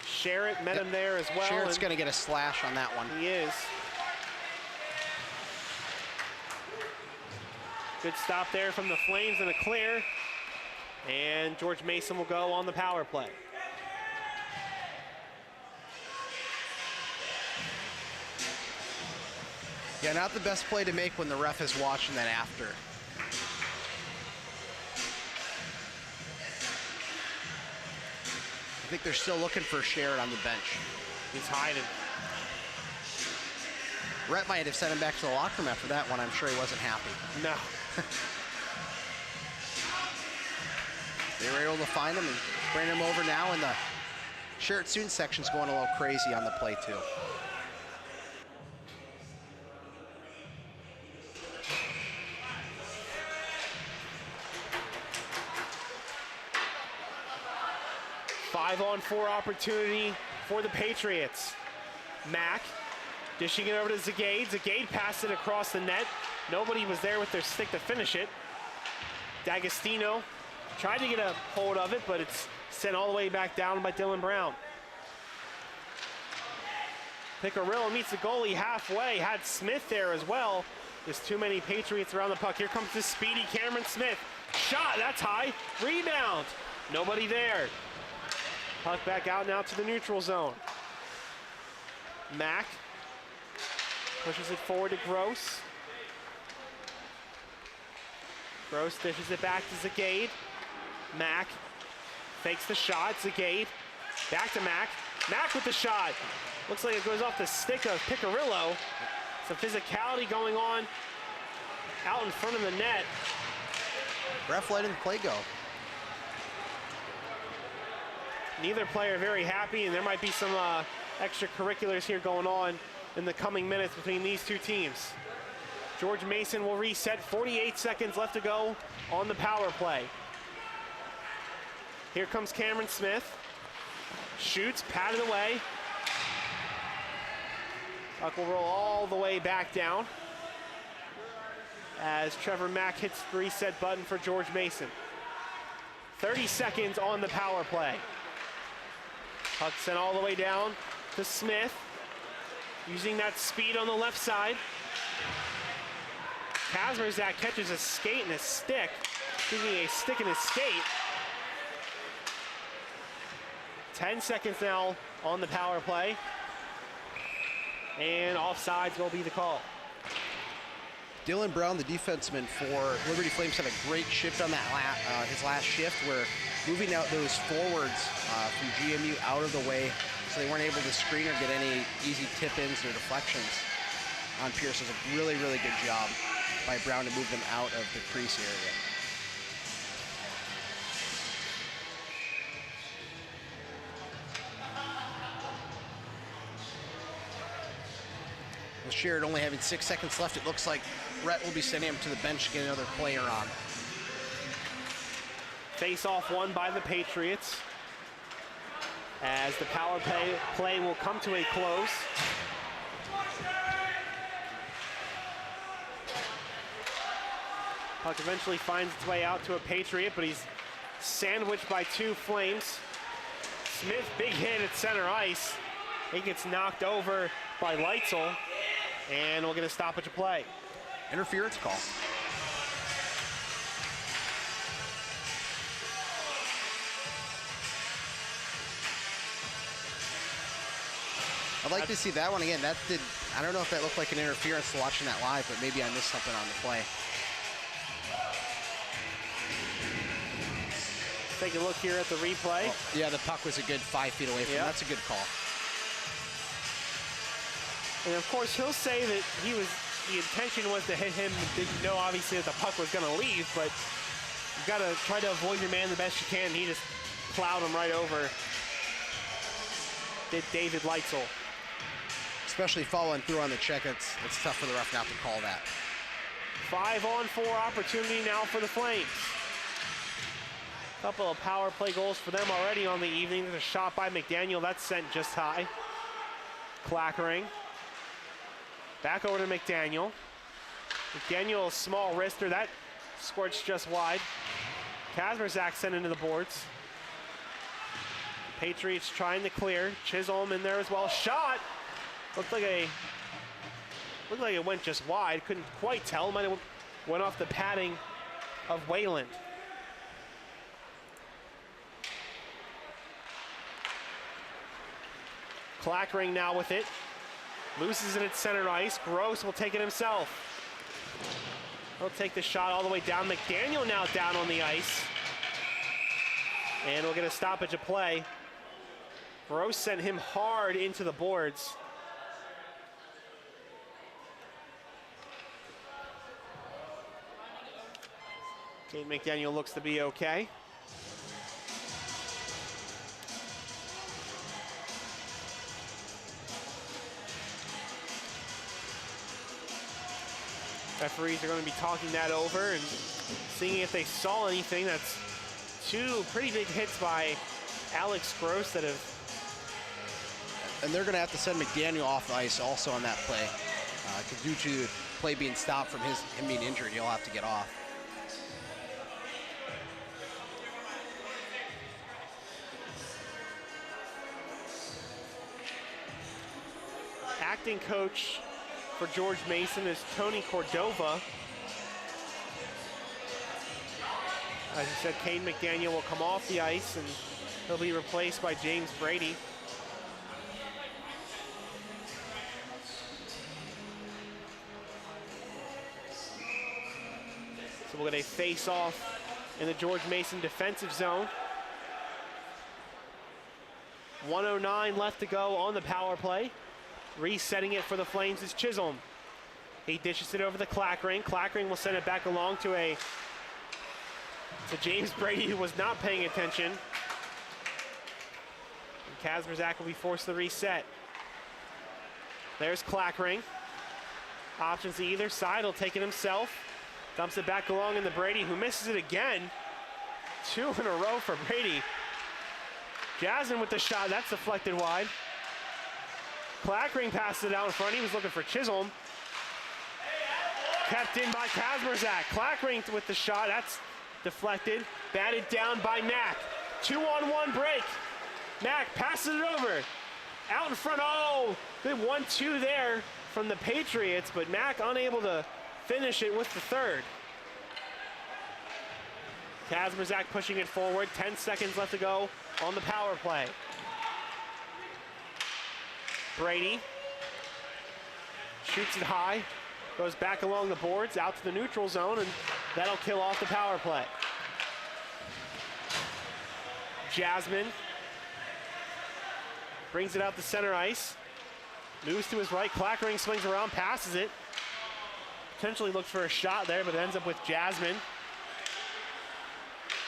Sherritt met him there as well. Sherritt's going to get a slash on that one. He is. Good stop there from the Flames and a clear. And George Mason will go on the power play. Yeah, not the best play to make when the ref is watching that after. I think they're still looking for Sherritt on the bench. He's hiding. Rhett might have sent him back to the locker room after that one. I'm sure he wasn't happy. No. They were able to find him and bring him over now, and the Sherritt student section's going a little crazy on the play too. Five-on-4 opportunity for the Patriots. Mack dishing it over to Zagade. Zagade passed it across the net. Nobody was there with their stick to finish it. D'Agostino tried to get a hold of it, but it's sent all the way back down by Dylan Brown. Picarillo meets the goalie halfway. Had Smith there as well. There's too many Patriots around the puck. Here comes the speedy Cameron Smith. Shot, that's high. Rebound. Nobody there. Puck back out now to the neutral zone. Mack pushes it forward to Gross. Gross dishes it back to Zagade. Mack fakes the shot. Zagade back to Mack. Mack with the shot. Looks like it goes off the stick of Picarillo. Some physicality going on out in front of the net. Ref letting the play go. Neither player very happy, and there might be some extracurriculars here going on in the coming minutes between these two teams. George Mason will reset. 48 seconds left to go on the power play. Here comes Cameron Smith. Shoots, patted away. Puck will roll all the way back down as Trevor Mack hits the reset button for George Mason. 30 seconds on the power play. Puck sent all the way down to Smith, using that speed on the left side. Kazmierzak catches a skate and a stick, using a stick and a skate. 10 seconds now on the power play. And offsides will be the call. Dylan Brown, the defenseman for Liberty Flames, had a great shift on that his last shift, where moving out those forwards from GMU out of the way so they weren't able to screen or get any easy tip-ins or deflections on Pierce. It was a really, really good job by Brown to move them out of the crease area. With Sherritt only having 6 seconds left, it looks like Rhett will be sending him to the bench to get another player on. Face-off won by the Patriots as the power play will come to a close. Puck eventually finds its way out to a Patriot, but he's sandwiched by two Flames. Smith, big hit at center ice. He gets knocked over by Leitzel, and we'll get a stoppage of play. Interference call. I'd like to see that one again. I don't know if that looked like an interference watching that live, but maybe I missed something on the play. Take a look here at the replay. Oh, yeah, the puck was a good 5 feet away from him. That's a good call. And of course, he'll say that the intention was to hit him and didn't know, obviously, that the puck was going to leave, but you've got to try to avoid your man the best you can. He just plowed him right over. Did David Leitzel. Especially following through on the check, it's tough for the ref not to call that. 5-on-4 opportunity now for the Flames. Couple of power play goals for them already on the evening. There's a shot by McDaniel. That's sent just high. Clackering. Back over to McDaniel. McDaniel, a small wrister. That squirts just wide. Kazmierzak sent into the boards. Patriots trying to clear. Chisholm in there as well. Shot! Looked like it went just wide. Couldn't quite tell. Might have went off the padding of Wayland. Clackering now with it. Loses it at center ice. Gross will take it himself. He'll take the shot all the way down. McDaniel now down on the ice. And we'll get a stoppage of play. Gross sent him hard into the boards. Kate McDaniel looks to be okay. Referees are going to be talking that over and seeing if they saw anything. That's two pretty big hits by Alex Gross that have... And they're going to have to send McDaniel off the ice also on that play. Because due to the play being stopped from him being injured, he'll have to get off. Acting coach for George Mason is Tony Cordova. As you said, Kane McDaniel will come off the ice and he'll be replaced by James Brady. So we'll get a face-off in the George Mason defensive zone. 1:09 left to go on the power play. Resetting it for the Flames is Chisholm. He dishes it over the Clackering. Clackering will send it back along to James Brady, who was not paying attention. And Kazmierzak will be forced to reset. There's Clackering. Options to either side. He'll take it himself. Dumps it back along into Brady, who misses it again. 2 in a row for Brady. Jasmine with the shot. That's deflected wide. Clackering passes it out in front. He was looking for Chisholm. Kept in by Kazmierzak. Clackering with the shot. That's deflected. Batted down by Mack. 2-on-1 break. Mack passes it over. Out in front. Oh, good 1-2 there from the Patriots, but Mack unable to finish it with the third. Kazmierzak pushing it forward. 10 seconds left to go on the power play. Brady shoots it high, goes back along the boards, out to the neutral zone, and that'll kill off the power play. Jasmine brings it out to center ice, moves to his right. Clackering swings around, passes it. Potentially looked for a shot there, but it ends up with Jasmine.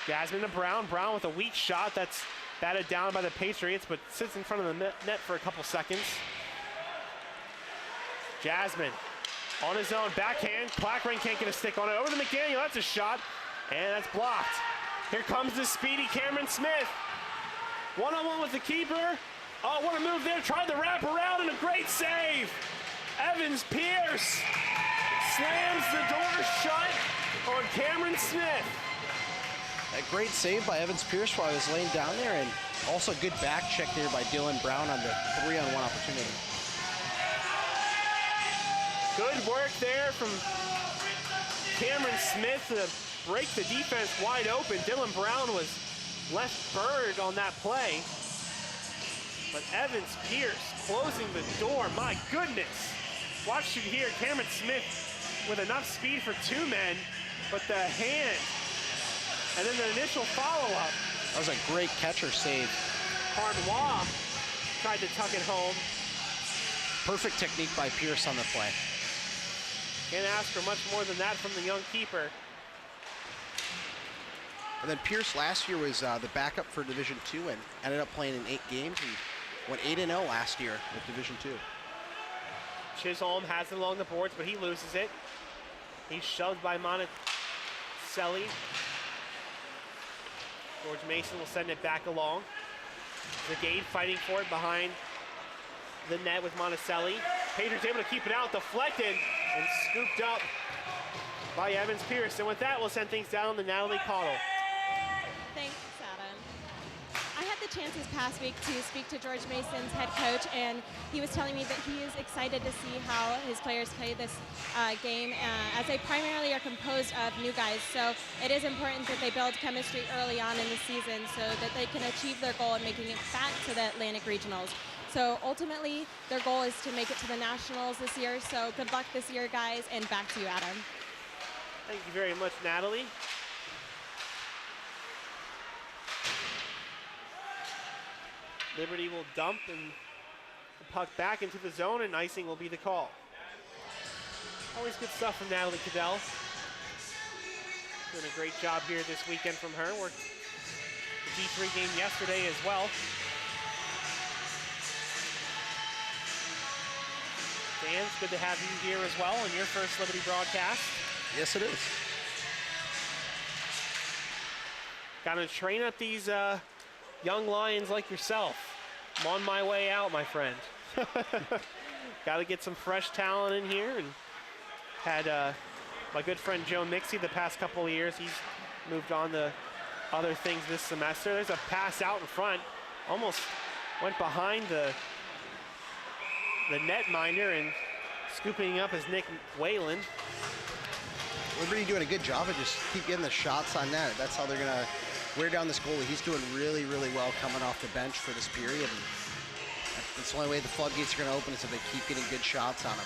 Jasmine to Brown. Brown with a weak shot that's batted down by the Patriots, but sits in front of the net for a couple seconds. Jasmine on his own, backhand. Clackering can't get a stick on it. Over to McDaniel, that's a shot, and that's blocked. Here comes the speedy Cameron Smith. One-on-one with the keeper. Oh, what a move there. Tried to wrap around, and a great save. Evans Pierce slams the door shut on Cameron Smith. A great save by Evans Pierce while he was laying down there, and also a good back check there by Dylan Brown on the 3-on-1 opportunity. Good work there from Cameron Smith to break the defense wide open. Dylan Brown was left burned on that play. But Evans Pierce closing the door, my goodness. Watch it here, Cameron Smith with enough speed for 2 men, but the hand and then the initial follow-up That was a great catcher save. Harnois tried to tuck it home. Perfect technique by Pierce on the play. Can't ask for much more than that from the young keeper. And then Pierce last year was the backup for Division II and ended up playing in 8 games and went 8-0 last year with Division II. Chisholm has it along the boards, but he loses it. He's shoved by Monticelli. George Mason will send it back along. Brigade fighting for it behind the net with Monticelli. Patriots able to keep it out, deflected and scooped up by Evans Pierce. And with that, we'll send things down to Natalie Cottle. Thanks, Adam. I had the chance this past week to speak to George Mason's head coach, and he was telling me that he is excited to see how his players play this game, as they primarily are composed of new guys. So it is important that they build chemistry early on in the season so that they can achieve their goal of making it back to the Atlantic Regionals. So ultimately, their goal is to make it to the Nationals this year. So good luck this year, guys, and back to you, Adam. Thank you very much, Natalie. Liberty will dump and the puck back into the zone, and icing will be the call. Always good stuff from Natalie Cadell. Doing a great job here this weekend from her. Worked the D3 game yesterday as well. Dan, it's good to have you here as well in your first Liberty broadcast. Yes, it is. Got to train up these young Lions like yourself. I'm on my way out, my friend. Got to get some fresh talent in here, and had my good friend Joe Mixie the past couple of years. He's moved on to other things this semester. There's a pass out in front, almost went behind the netminder, and scooping up is Nick Whalen. Liberty doing a good job of just keep getting the shots on net. That's how they're gonna wear down this goalie. He's doing really, really well coming off the bench for this period. And that's the only way the floodgates are gonna open is if they keep getting good shots on him.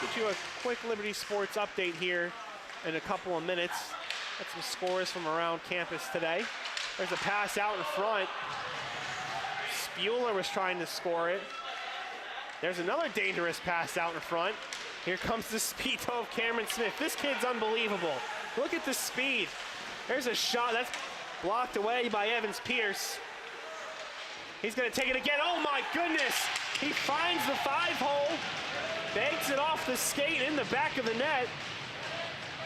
Get you a quick Liberty Sports update here in a couple of minutes. Got some scores from around campus today. There's a pass out in front. Spuler was trying to score it. There's another dangerous pass out in front. Here comes the speed of Cameron Smith. This kid's unbelievable. Look at the speed. There's a shot that's blocked away by Evans Pierce. He's gonna take it again. Oh my goodness! He finds the 5-hole, banks it off the skate in the back of the net.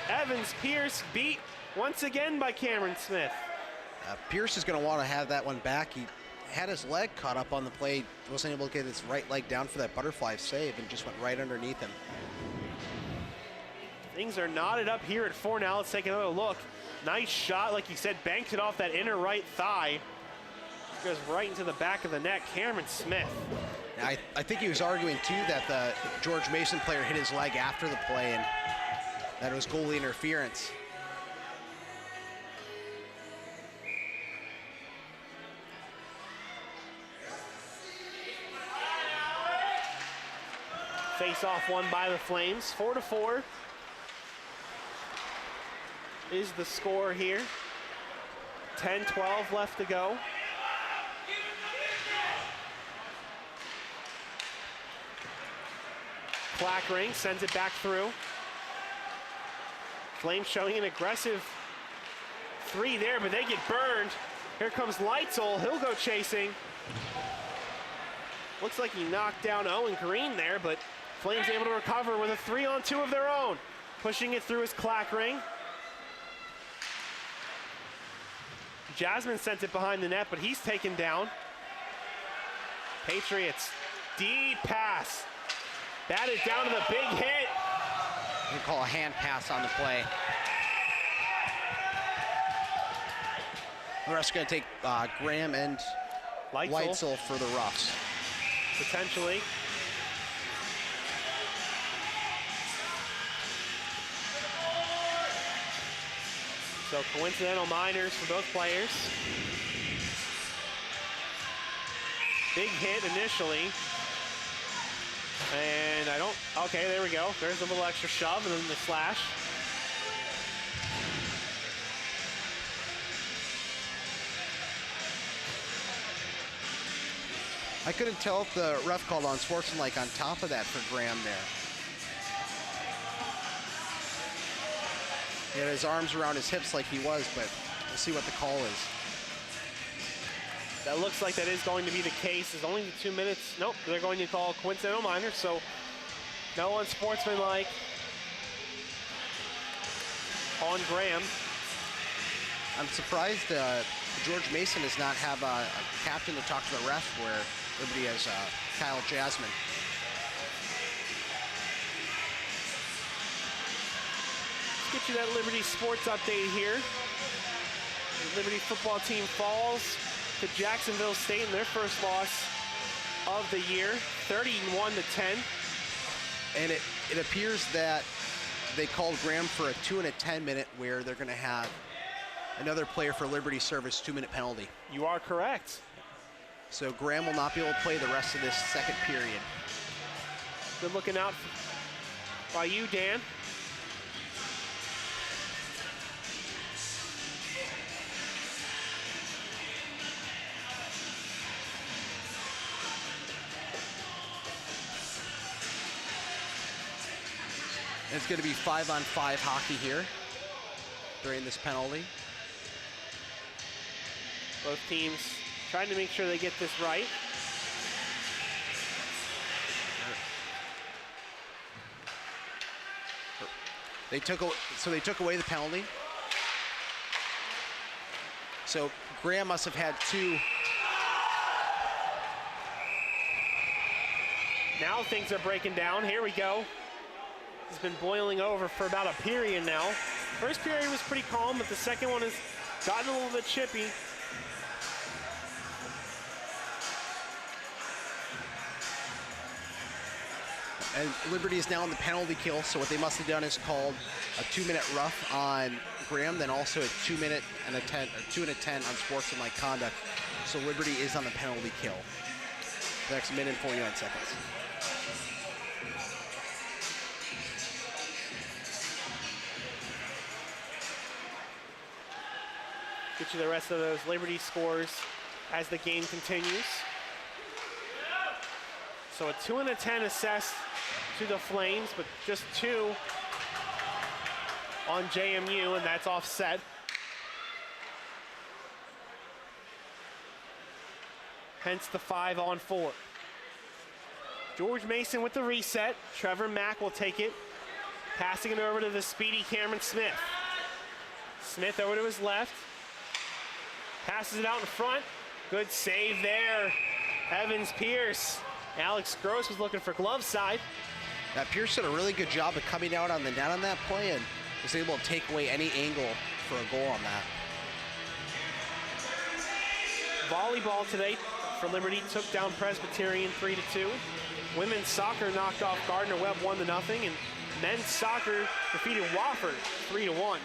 Evans Pierce beat once again by Cameron Smith. Pierce is gonna want to have that one back. He had his leg caught up on the play, wasn't able to get his right leg down for that butterfly save, and just went right underneath him. Things are knotted up here at 4 now. Let's take another look. Nice shot, like you said, banked it off that inner right thigh. Goes right into the back of the net. Cameron Smith. Now, I think he was arguing too that the George Mason player hit his leg after the play and that it was goalie interference. Face off won by the Flames. 4-4 is the score here. 10-12 left to go. Clackering sends it back through. Flames showing an aggressive 3 there, but they get burned. Here comes Leitzel. He'll go chasing. Looks like he knocked down Owen Green there, but Flames able to recover with a 3-on-2 of their own. Pushing it through is Clackering. Jasmine sent it behind the net, but he's taken down. Patriots, deep pass. Batted down to the big hit. They call a hand pass on the play. The rest are going to take Graham and Leitzel for the Roughs. Potentially. So coincidental minors for both players. Big hit initially. And okay, there we go. There's a little extra shove and then the slash. I couldn't tell if the ref called on sportsmanlike on top of that for Graham there. He had his arms around his hips like he was, but we'll see what the call is. That looks like that is going to be the case. It's only 2 minutes. Nope, they're going to call coincidental minor, so no unsportsmanlike on Graham. I'm surprised George Mason does not have a captain to talk to the ref, where Liberty has Kyle Jasmine. Let's get you that Liberty sports update here. The Liberty football team falls to Jacksonville State in their first loss of the year, 31-10. And it appears that they called Graham for a 2 and a 10 minute, where they're going to have another player for Liberty service 2-minute penalty. You are correct. So Graham will not be able to play the rest of this second period. Good looking out by you, Dan. And it's going to be 5-on-5 hockey here during this penalty. Both teams trying to make sure they get this right. They took away the penalty. So Graham must have had 2. Now things are breaking down. Here we go. It's been boiling over for about a period now. First period was pretty calm, but the second one has gotten a little bit chippy. And Liberty is now in the penalty kill, so what they must have done is called a 2-minute rough on Graham, then also a 2 minute and a 10, or 2 and a 10 on sportsmanlike conduct. So Liberty is on the penalty kill. The next minute and 49 seconds. Get you the rest of those Liberty scores as the game continues. So a 2 and a 10 assessed to the Flames, but just 2 on JMU, and that's offset. Hence the 5-on-4. George Mason with the reset. Trevor Mack will take it, passing it over to the speedy Cameron Smith. Smith over to his left. Passes it out in front. Good save there. Evans Pierce. Alex Gross was looking for glove side. Pierce did a really good job of coming out on the net on that play and was able to take away any angle for a goal on that. Volleyball today for Liberty took down Presbyterian 3-2. Women's soccer knocked off Gardner Webb 1-0, and men's soccer defeated Wofford 3-1.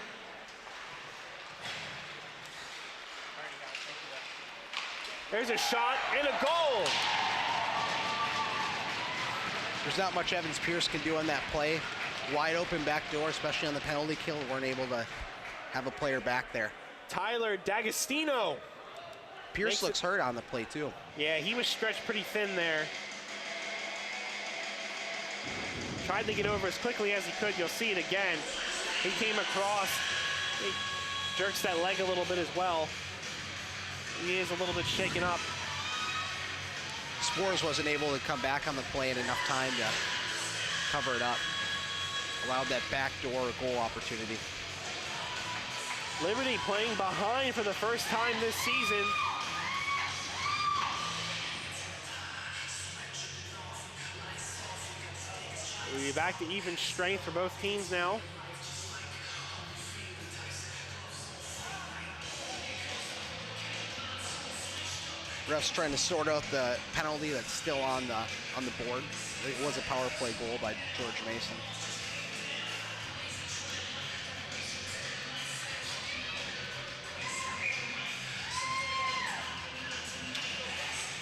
There's a shot and a goal. There's not much Evans Pierce can do on that play. Wide open back door, especially on the penalty kill. Weren't able to have a player back there. Tyler D'Agostino. Pierce looks hurt on the play too. Yeah, he was stretched pretty thin there. Tried to get over as quickly as he could. You'll see it again. He came across. He jerks that leg a little bit as well. He is a little bit shaken up. Spores wasn't able to come back on the play in enough time to cover it up. Allowed that backdoor goal opportunity. Liberty playing behind for the first time this season. We'll be back to even strength for both teams now. Refs trying to sort out the penalty that's still on the board. It was a power play goal by George Mason.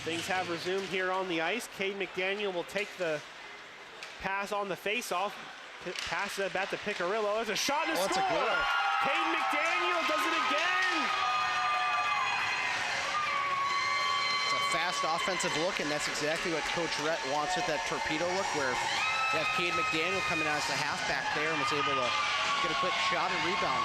Things have resumed here on the ice. Cade McDaniel will take the pass on the face-off. Passes it back to Picarillo. There's a shot and a score. That's a goal. Cade McDaniel does it again. It's a fast offensive look, and that's exactly what Coach Rhett wants with that torpedo look, where you have Cade McDaniel coming out as the halfback there and was able to get a quick shot and rebound.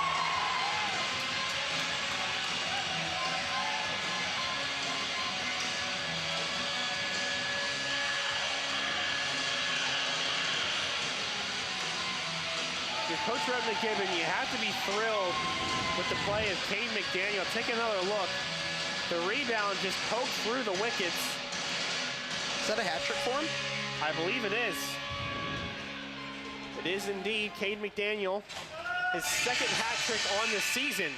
Your Coach Rhett McKibben, you have to be thrilled with the play of Cade McDaniel. Take another look. The rebound just poked through the wickets. Is that a hat trick for him? I believe it is. It is indeed Cade McDaniel. His second hat trick on the season.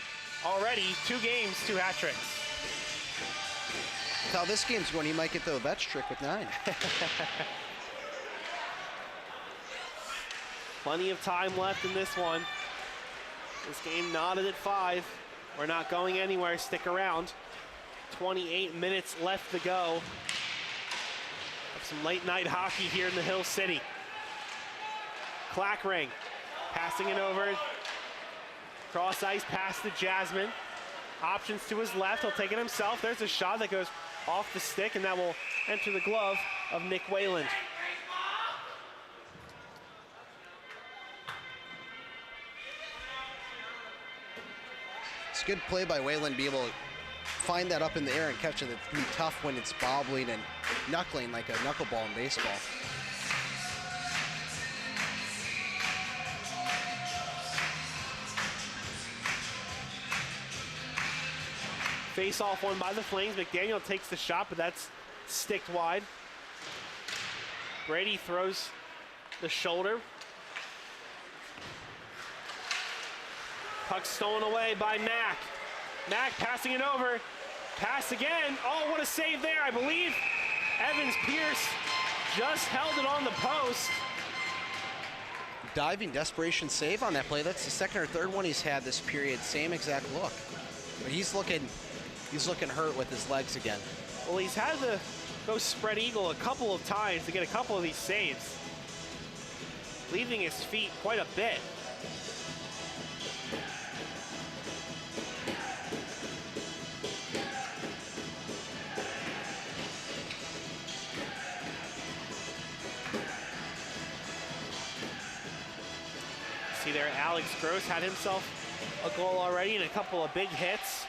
Already 2 games, 2 hat tricks. With how this game's going, he might get the Ovechkin trick with 9. Plenty of time left in this one. This game knotted at 5. We're not going anywhere, stick around. 28 minutes left to go. Have some late night hockey here in the Hill City. Clackring, passing it over. Cross ice pass to Jasmine. Options to his left, he'll take it himself. There's a shot that goes off the stick, and that will enter the glove of Nick Wayland. It's a good play by Wayland, be able to find that up in the air and catch it. It's gonna be tough when it's bobbling and knuckling like a knuckleball in baseball. Face off one by the Flames. McDaniel takes the shot, but that's sticked wide. Brady throws the shoulder. Puck stolen away by Mack. Mack passing it over. Pass again. Oh, what a save there. I believe Evans Pierce just held it on the post. Diving desperation save on that play. That's the second or third one he's had this period. Same exact look. But he's looking hurt with his legs again. Well, he's had to go spread eagle a couple of times to get a couple of these saves, leaving his feet quite a bit. See there, Alex Gross had himself a goal already and a couple of big hits.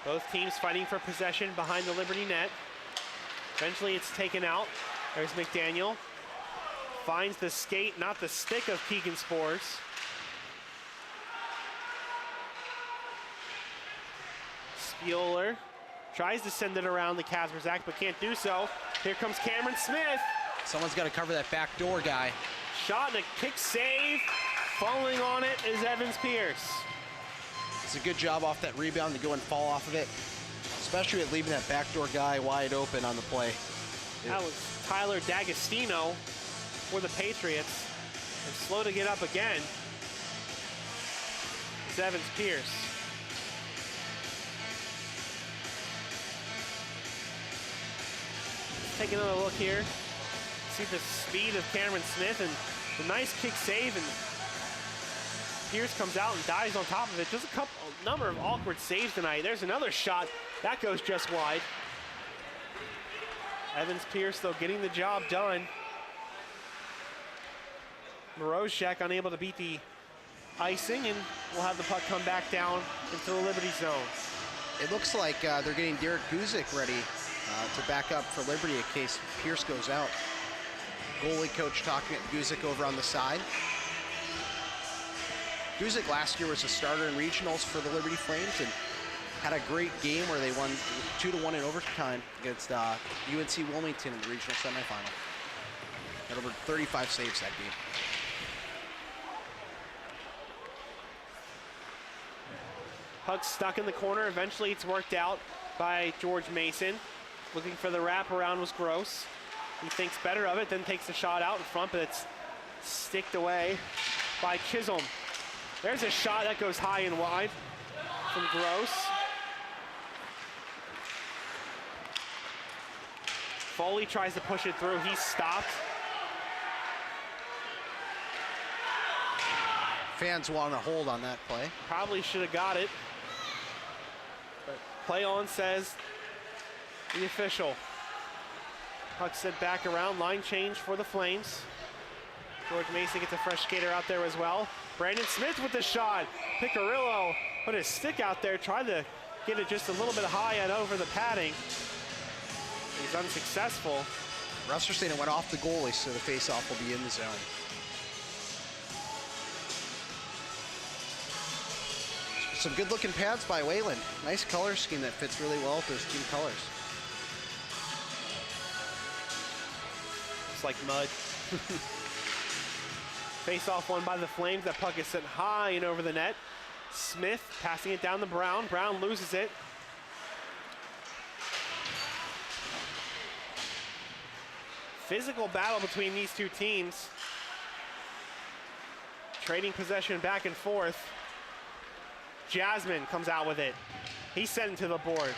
Both teams fighting for possession behind the Liberty net. Eventually it's taken out. There's McDaniel. Finds the skate, not the stick of Keegan Spores. Spioler tries to send it around the Kasperzak, but can't do so. Here comes Cameron Smith. Someone's got to cover that back door guy. Shot and a kick save. Falling on it is Evans Pierce. It's a good job off that rebound to go and fall off of it, especially with leaving that backdoor guy wide open on the play. That was Tyler D'Agostino for the Patriots. And slow to get up again. It's Evans Pierce. Take another look here. See the speed of Cameron Smith and the nice kick save, and Pierce comes out and dives on top of it. Just a number of awkward saves tonight. There's another shot. That goes just wide. Evans Pierce, though, getting the job done. Morozek unable to beat the icing, and we'll have the puck come back down into the Liberty zone. It looks like they're getting Derek Guzik ready to back up for Liberty in case Pierce goes out. Goalie coach talking at Guzik over on the side. Guzik last year was a starter in regionals for the Liberty Flames and had a great game where they won 2-1 in overtime against UNC Wilmington in the regional semifinal. Had over 35 saves that game. Puck stuck in the corner. Eventually it's worked out by George Mason. Looking for the wraparound was Gross. He thinks better of it, then takes the shot out in front, but it's sticked away by Chisholm. There's a shot that goes high and wide from Gross. Foley tries to push it through. He's stopped. Fans want to hold on that play. Probably should have got it. But play on, says the official. Puck sent back around, line change for the Flames. George Mason gets a fresh skater out there as well. Brandon Smith with the shot. Picarillo put his stick out there, tried to get it just a little bit high and over the padding. He's unsuccessful. Refs are saying it went off the goalie, so the face-off will be in the zone. Some good-looking pads by Wayland. Nice color scheme that fits really well with those team colors. It's like mud. Face-off won by the Flames. That puck is sent high and over the net. Smith passing it down to Brown. Brown loses it. Physical battle between these two teams. Trading possession back and forth. Jasmine comes out with it. He's sent to the boards.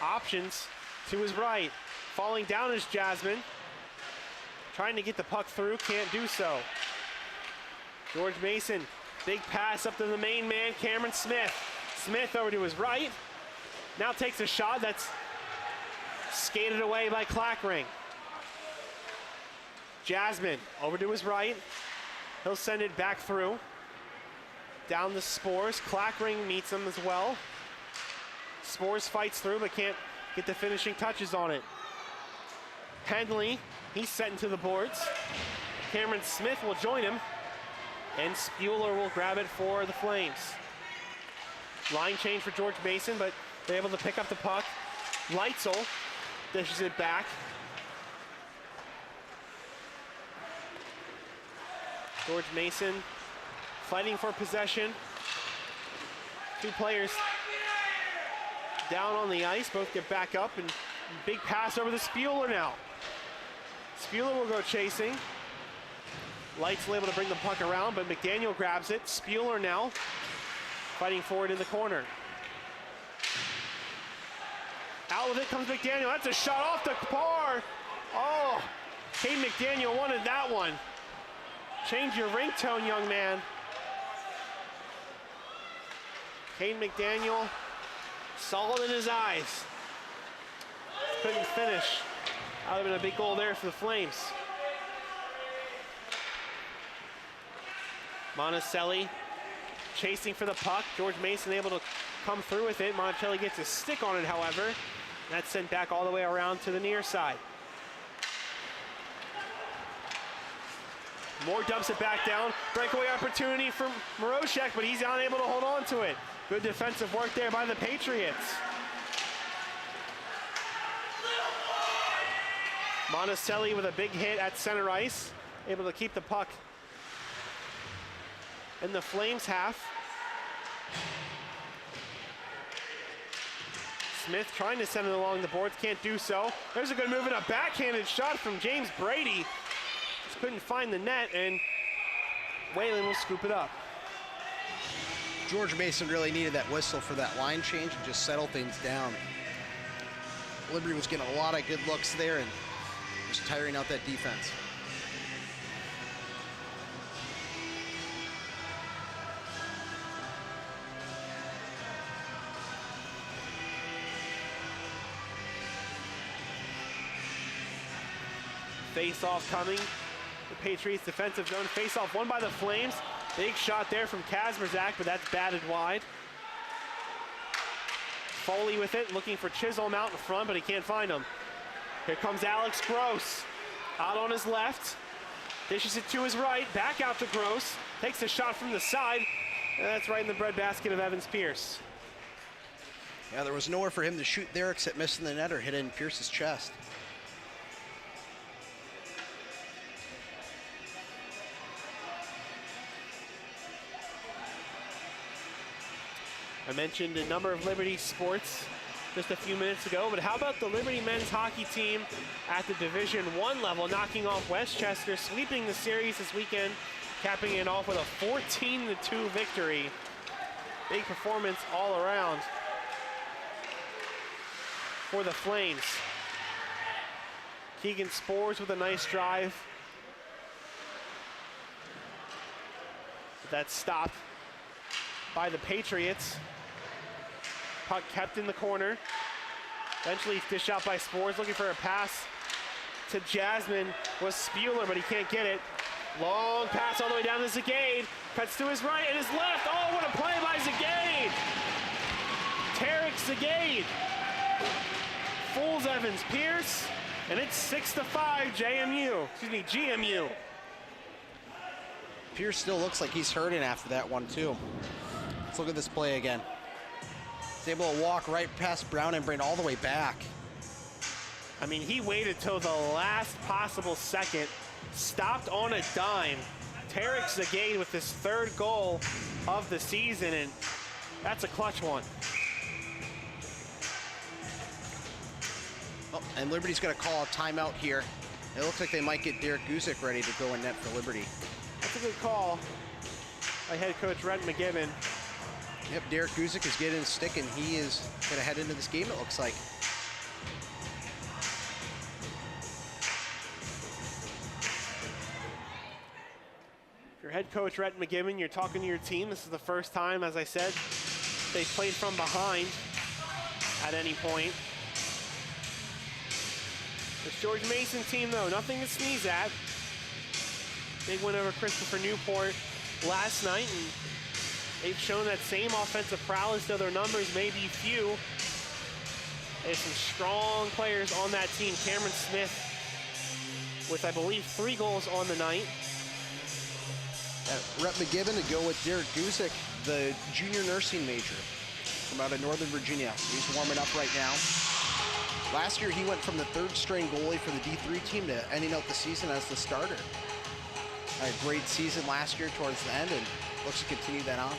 Options to his right. Falling down is Jasmine. Trying to get the puck through, can't do so. George Mason, big pass up to the main man, Cameron Smith. Smith over to his right. Now takes a shot that's skated away by Clackring. Jasmine over to his right. He'll send it back through. Down the Spores. Clackring meets him as well. Spores fights through but can't get the finishing touches on it. Henley, he's sent into the boards. Cameron Smith will join him. And Spuler will grab it for the Flames. Line change for George Mason, but they're able to pick up the puck. Leitzel dishes it back. George Mason fighting for possession. Two players down on the ice, both get back up, and big pass over to Spuler now. Spuler will go chasing. Leitzel able to bring the puck around, but McDaniel grabs it. Spuler now fighting forward in the corner. Out with it comes McDaniel. That's a shot off the bar. Oh, Kate McDaniel wanted that one. Change your ringtone, young man. Kane McDaniel, solid in his eyes. Couldn't finish. That would have been a big goal there for the Flames. Monticelli chasing for the puck. George Mason able to come through with it. Monticelli gets a stick on it, however. That's sent back all the way around to the near side. Moore dumps it back down. Breakaway opportunity for Moroshek, but he's unable to hold on to it. Good defensive work there by the Patriots. Monticelli with a big hit at center ice. Able to keep the puck in the Flames half. Smith trying to send it along the boards, can't do so. There's a good move and a backhanded shot from James Brady. Just couldn't find the net, and Whalen will scoop it up. George Mason really needed that whistle for that line change and just settle things down. Liberty was getting a lot of good looks there and just tiring out that defense. Face-off coming. The Patriots defensive zone. Face-off won by the Flames. Big shot there from Kazmerzak, but that's batted wide. Foley with it, looking for Chisholm out in front, but he can't find him. Here comes Alex Gross. Out on his left. Dishes it to his right. Back out to Gross. Takes a shot from the side. And that's right in the breadbasket of Evans Pierce. Yeah, there was nowhere for him to shoot there except missing the net or hit it in Pierce's chest. I mentioned a number of Liberty sports just a few minutes ago, but how about the Liberty men's hockey team at the Division I level, knocking off Westchester, sweeping the series this weekend, capping it off with a 14-2 victory. Big performance all around for the Flames. Keegan Spores with a nice drive. That's stopped by the Patriots. Puck kept in the corner. Eventually dished out by Spores, looking for a pass to Jasmine. Was Spuler, but he can't get it. Long pass all the way down to Zagade. Cuts to his right and his left. Oh, what a play by Zagade! Tarek Zagade fools Evans Pierce, and it's 6-5 GMU. Pierce still looks like he's hurting after that one too. Let's look at this play again. He's able to walk right past Brown and bring all the way back. I mean, he waited till the last possible second, stopped on a dime. Tarek Zagade with his 3rd goal of the season, and that's a clutch one. Oh, and Liberty's going to call a timeout here. It looks like they might get Derek Guzik ready to go in net for Liberty. That's a good call by head coach Rhett McGibbon. Yep, Derek Guzik is getting his stick, and he is going to head into this game, it looks like. Your head coach Rhett McGibbon, you're talking to your team. This is the first time, as I said, they played from behind at any point. This George Mason team, though, nothing to sneeze at. Big win over Christopher Newport last night, and they've shown that same offensive prowess, though their numbers may be few. They have some strong players on that team. Cameron Smith with, I believe, 3 goals on the night. Rhett McGibbon to go with Derek Guzik, the junior nursing major from out of Northern Virginia. He's warming up right now. Last year, he went from the 3rd-string goalie for the D3 team to ending out the season as the starter. Had a great season last year towards the end, and looks to continue that on.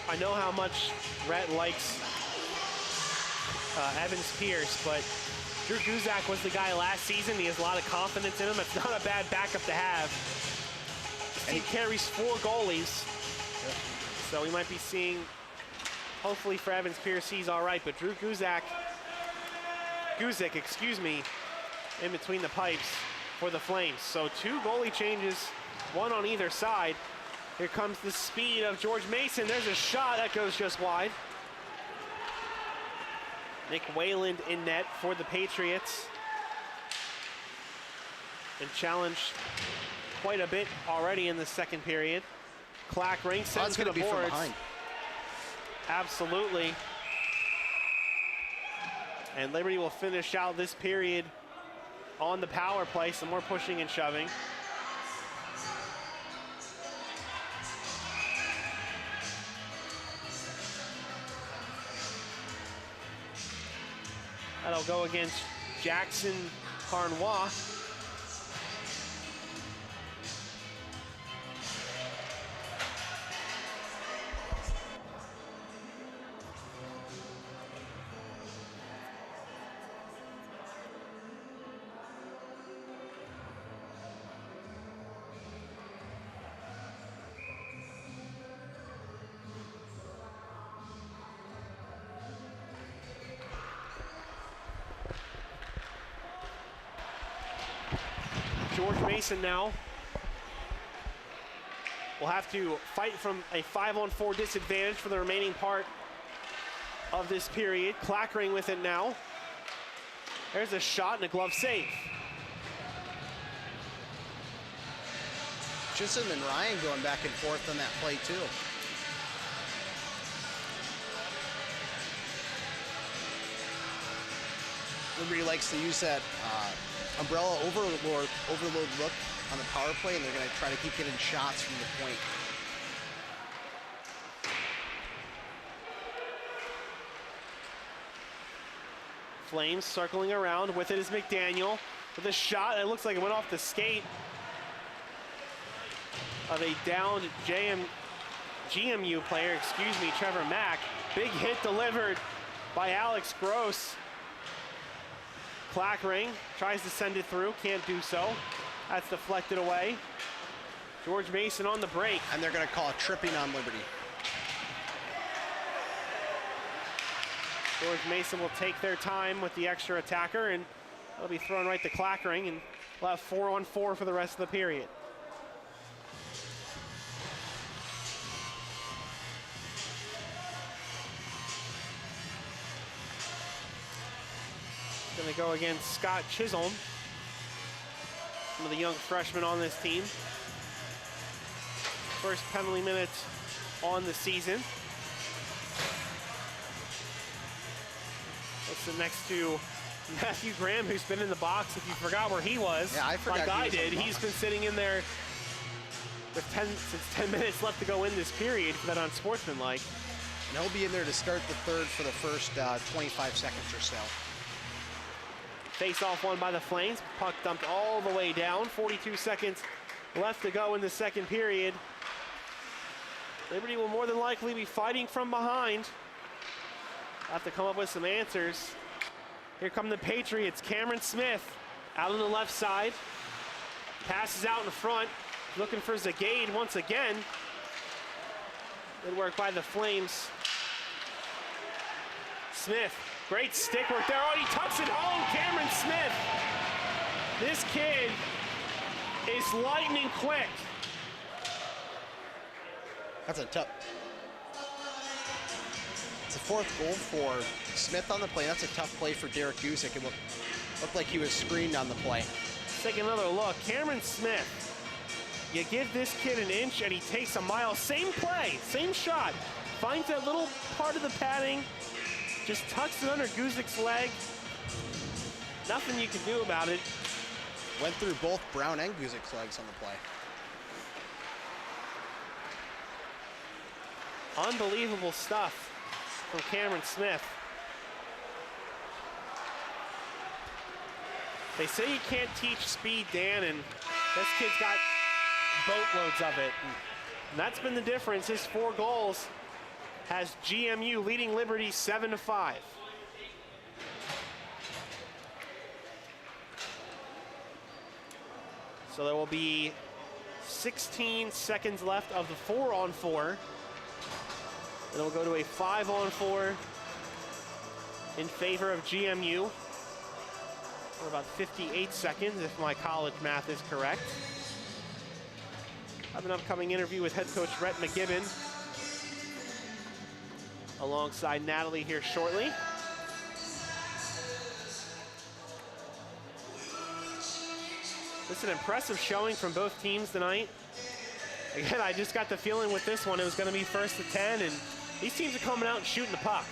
I know how much Rhett likes Evans Pierce, but Drew Guzak was the guy last season. He has a lot of confidence in him. It's not a bad backup to have. And he carries 4 goalies. Yep. So we might be seeing, hopefully for Evans Pierce, he's all right, but Drew Guzik, in between the pipes for the Flames. So 2 goalie changes, 1 on either side. Here comes the speed of George Mason. There's a shot that goes just wide. Nick Wayland in net for the Patriots. Been challenged quite a bit already in the 2nd period. Clackring sends to the boards. Absolutely. And Liberty will finish out this period on the power play. Some more pushing and shoving. That'll go against Jackson Harnois. George Mason now will have to fight from a 5-on-4 disadvantage for the remaining part of this period. Clackering with it now. There's a shot and a glove save. Chisholm and Ryan going back and forth on that play too. Liberty likes to use that umbrella overload look on the power play, and they're going to try to keep getting shots from the point. Flames circling around. With it is McDaniel with a shot that looks like it went off the skate of a downed GMU player, Trevor Mack. Big hit delivered by Alex Gross. Clackering tries to send it through, can't do so. That's deflected away. George Mason on the break. And they're going to call a tripping on Liberty. George Mason will take their time with the extra attacker, and it'll be thrown right to Clackering, and we'll have 4-on-4 for the rest of the period. Gonna go against Scott Chisholm, one of the young freshmen on this team. First penalty minute on the season. Let's sit next to Matthew Graham, who's been in the box. If you forgot where he was, yeah, I forgot like I did, he's been sitting in there with 10 minutes left to go in this period for that unsportsmanlike. And he'll be in there to start the third for the first 25 seconds or so. Face off won by the Flames. Puck dumped all the way down. 42 seconds left to go in the second period. Liberty will more than likely be fighting from behind. Have to come up with some answers. Here come the Patriots. Cameron Smith out on the left side. Passes out in front. Looking for Zagade once again. Good work by the Flames. Smith, great stick work there. Oh, he tucks it home, Cameron Smith. This kid is lightning quick. That's a tough. It's the fourth goal for Smith on the play. That's a tough play for Derek Gusick. It looked like he was screened on the play. Let's take another look. Cameron Smith. You give this kid an inch and he takes a mile. Same play, same shot. Finds that little part of the padding, just tucks it under Gusick's leg. Nothing you can do about it. Went through both Brown and Gusick's legs on the play. Unbelievable stuff from Cameron Smith. They say you can't teach speed, Dan, and this kid's got boatloads of it. And that's been the difference. His 4 goals has GMU leading Liberty 7-5. So there will be 16 seconds left of the 4-on-4. It'll go to a 5-on-4 in favor of GMU for about 58 seconds, if my college math is correct. I have an upcoming interview with head coach Rhett McGibbon alongside Natalie here shortly. This is an impressive showing from both teams tonight. Again, I just got the feeling with this one it was going to be first to 10, and these teams are coming out and shooting the puck.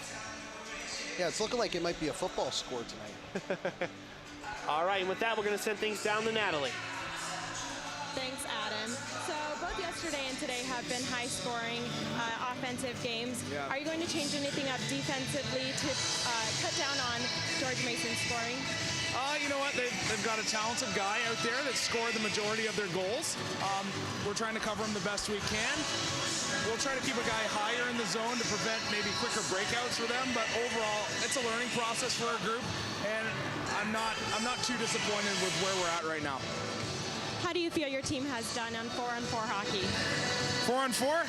Yeah, it's looking like it might be a football score tonight. All right, and with that, we're going to send things down to Natalie. Thanks, Adam. So both yesterday and today have been high-scoring offensive games. Yeah. Are you going to change anything up defensively to cut down on George Mason's scoring? You know what? They've got a talented guy out there that scored the majority of their goals. We're trying to cover him the best we can. We'll try to keep a guy higher in the zone to prevent maybe quicker breakouts for them. But overall, it's a learning process for our group, and I'm not too disappointed with where we're at right now. How do you feel your team has done on 4-on-4 hockey? 4-on-4,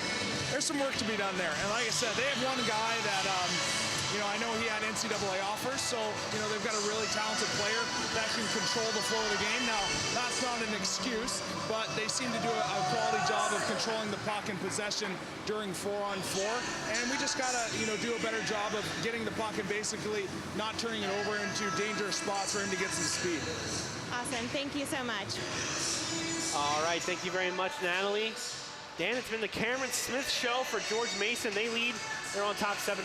there's some work to be done there. And like I said, they have one guy that, I know he had NCAA offers, so, they've got a really talented player that can control the flow of the game. Now, that's not an excuse, but they seem to do a quality job of controlling the puck and possession during 4-on-4. And we just got to, do a better job of getting the puck and basically not turning it over into dangerous spots for him to get some speed. Awesome. Thank you so much. All right, thank you very much, Natalie. Dan, it's been the Cameron Smith show for George Mason. They lead. They're on top 7-5.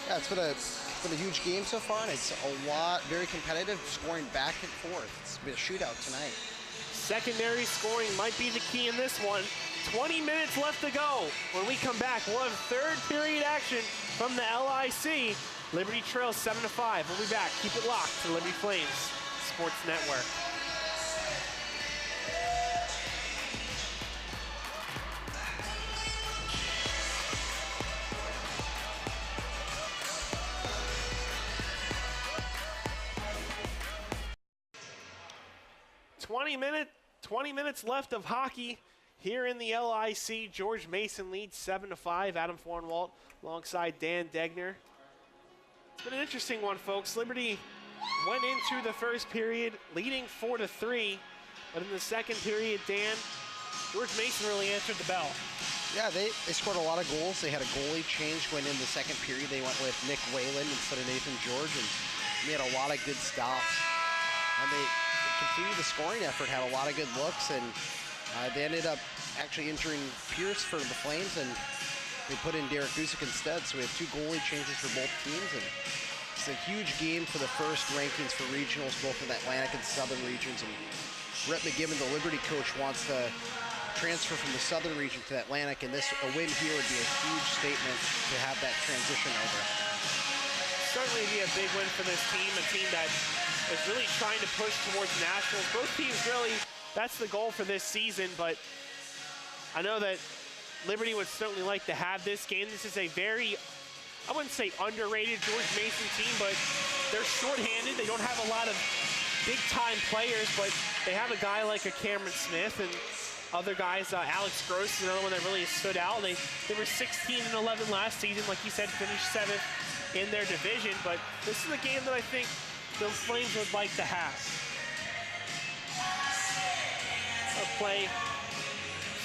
Yeah, it's been a huge game so far, and it's a lot, very competitive, scoring back and forth. It's been a shootout tonight. Secondary scoring might be the key in this one. 20 minutes left to go. When we come back, we'll have third period action from the LIC. Liberty trails 7-5. We'll be back. Keep it locked to Liberty Flames Sports Network. Twenty minutes left of hockey here in the LIC. George Mason leads 7-5. Adam Fornwalt alongside Dan Degner. It's been an interesting one, folks. Liberty went into the first period leading 4-3, but in the second period, Dan, George Mason really answered the bell. Yeah, they scored a lot of goals. They had a goalie change going into the second period. They went with Nick Whalen instead of Nathan George, and made a lot of good stops. And they continued the scoring effort, had a lot of good looks, and they ended up actually entering Pierce for the Flames, and they put in Derek Guzik instead. So we have 2 goalie changes for both teams, and it's a huge game for the first rankings for regionals, both in the Atlantic and Southern regions. And Rhett McGibbon, the Liberty coach, wants to transfer from the Southern region to the Atlantic, and a win here would be a huge statement to have that transition over. Certainly be a big win for this team, a team that is really trying to push towards nationals. Both teams really, that's the goal for this season, but I know that Liberty would certainly like to have this game. This is a very, I wouldn't say underrated George Mason team, but they're shorthanded. They don't have a lot of big-time players, but they have a guy like a Cameron Smith and other guys. Alex Gross is another one that really stood out. They were 16-11 last season, like you said, finished 7th in their division, but this is a game that I think the Flames would like to have. A play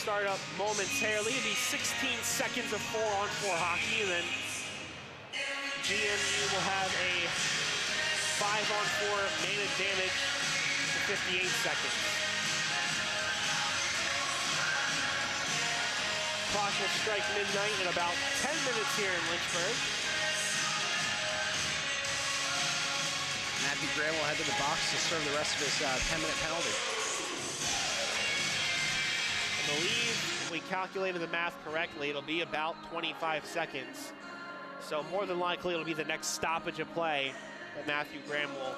start up momentarily. It'll be 16 seconds of 4-on-4 hockey, and then GMU will have a 5-on-4 man advantage for 58 seconds. Clock will strike midnight in about 10 minutes here in Lynchburg. Matthew Graham will head to the box to serve the rest of his 10-minute penalty. I believe if we calculated the math correctly, it'll be about 25 seconds. So more than likely, it'll be the next stoppage of play that Matthew Graham will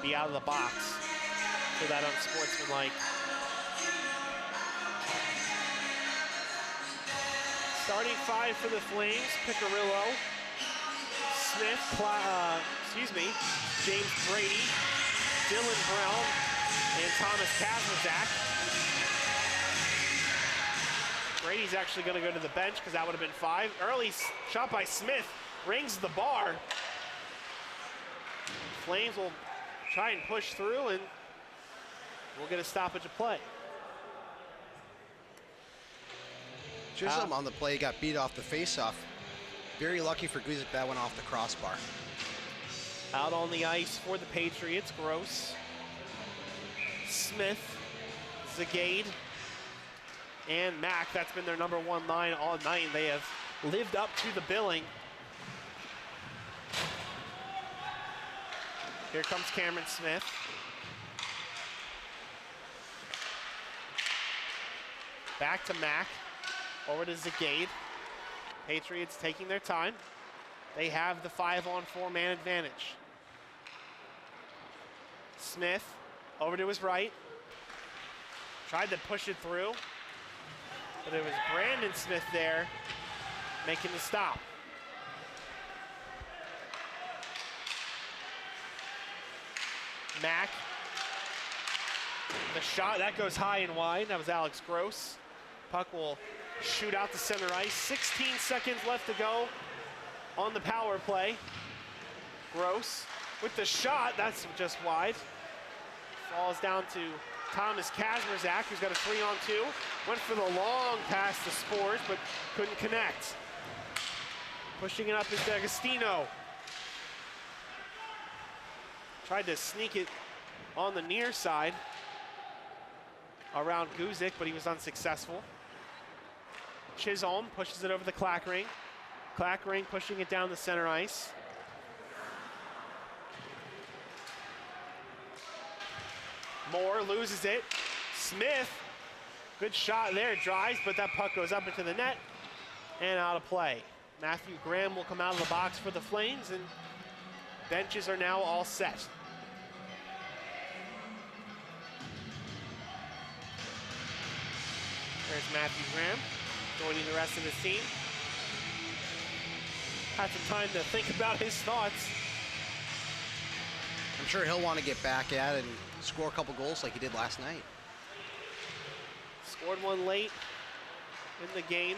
be out of the box for that unsportsmanlike. Starting 5 for the Flames: Picarillo, Smith, James Brady, Dylan Brown, and Thomas Kazmazak. Brady's actually going to go to the bench because that would have been 5. Early shot by Smith rings the bar. Flames will try and push through, and we'll get a stoppage of play. Chisholm on the play got beat off the faceoff. Very lucky for Guzik that went off the crossbar. Out on the ice for the Patriots: Gross, Smith, Zagade, and Mack. That's been their #1 line all night. They have lived up to the billing. Here comes Cameron Smith. Back to Mack. Over to Zagade. Patriots taking their time. They have the 5-on-4 man advantage. Smith over to his right. Tried to push it through, but it was Brandon Smith there making the stop. Mack. The shot, that goes high and wide. That was Alex Gross. Puck will shoot out to center ice. 16 seconds left to go on the power play. Gross with the shot, that's just wide. Falls down to Thomas Kazmazak, who's got a 3-on-2. Went for the long pass to Spores, but couldn't connect. Pushing it up is D'Agostino. Tried to sneak it on the near side around Guzik, but he was unsuccessful. Chisholm pushes it over the Clack ring. Clack ring pushing it down the center ice. Moore loses it. Smith, good shot there, drives, but that puck goes up into the net and out of play. Matthew Graham will come out of the box for the Flames, and benches are now all set. There's Matthew Graham joining the rest of his team. Had some time to think about his thoughts. I'm sure he'll want to get back at it and score a couple goals like he did last night. Scored one late in the game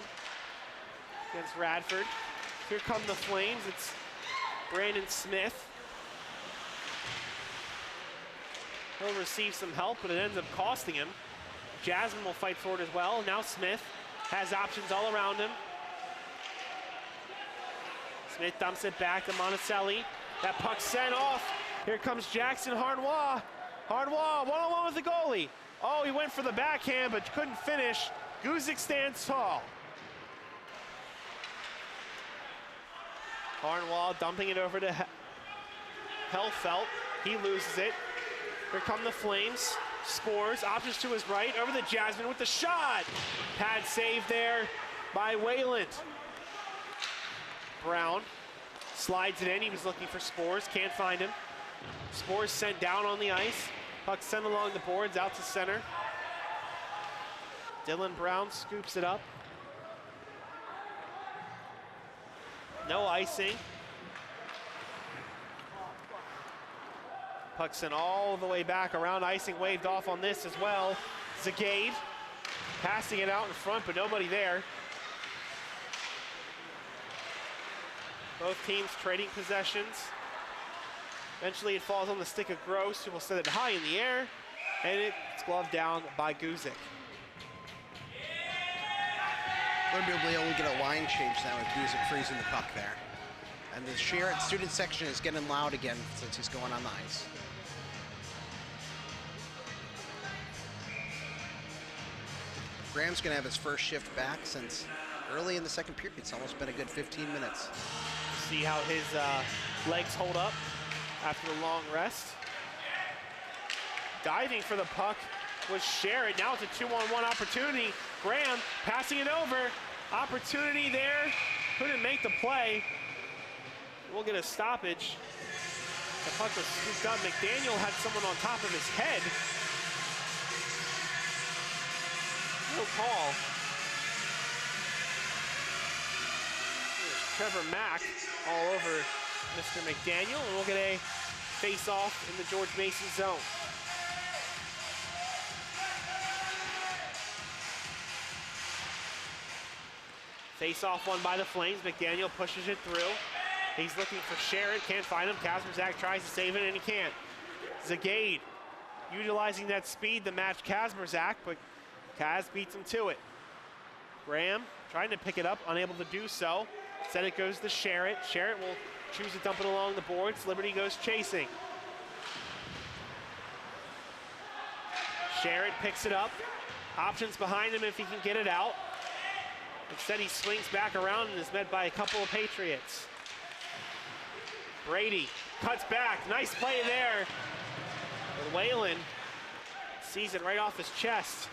against Radford. Here come the Flames. It's Brandon Smith. He'll receive some help, but it ends up costing him. Jasmine will fight for it as well. Now Smith has options all around him. Smith dumps it back to Monticelli. That puck sent off Here comes Jackson Harnois. Harnois, one-on-one with the goalie. Oh, he went for the backhand, but couldn't finish. Guzik stands tall. Harnois dumping it over to Helfelt. He loses it. Here come the Flames. Scores, options to his right, over the Jasmine with the shot. Pad save there by Wayland. Brown slides it in. He was looking for Spores, can't find him. Spores sent down on the ice. Puck sent along the boards out to center. Dylan Brown scoops it up. No icing. Puck sent all the way back around. Icing waved off on this as well. Zagade passing it out in front, but nobody there. Both teams trading possessions. Eventually it falls on the stick of Gross, who will set it high in the air, and it's gloved down by Guzik. We're going to be able to get a line change now with Guzik freezing the puck there. And the Sherritt student section is getting loud again since he's going on the ice. Graham's going to have his first shift back since early in the second period. It's almost been a good 15 minutes. See how his legs hold up after the long rest. Diving for the puck was Sherritt. Now it's a 2-on-1 opportunity. Graham passing it over. Opportunity there. Couldn't make the play. We'll get a stoppage. The puck was scooped up. McDaniel had someone on top of his head. No call. There's Trevor Mack all over Mr. McDaniel, and we'll get a face-off in the George Mason zone. Face-off won by the Flames. McDaniel pushes it through. He's looking for Sherritt, can't find him. Kasperzak tries to save it, and he can't. Zagade utilizing that speed to match Kasperzak, but Kaz beats him to it. Graham trying to pick it up, unable to do so. Instead it goes to Sherritt. Sherritt will choose to dump it along the boards. Liberty goes chasing. Sherritt picks it up. Options behind him if he can get it out. Instead he swings back around and is met by a couple of Patriots. Brady cuts back. Nice play there. But Whalen sees it right off his chest.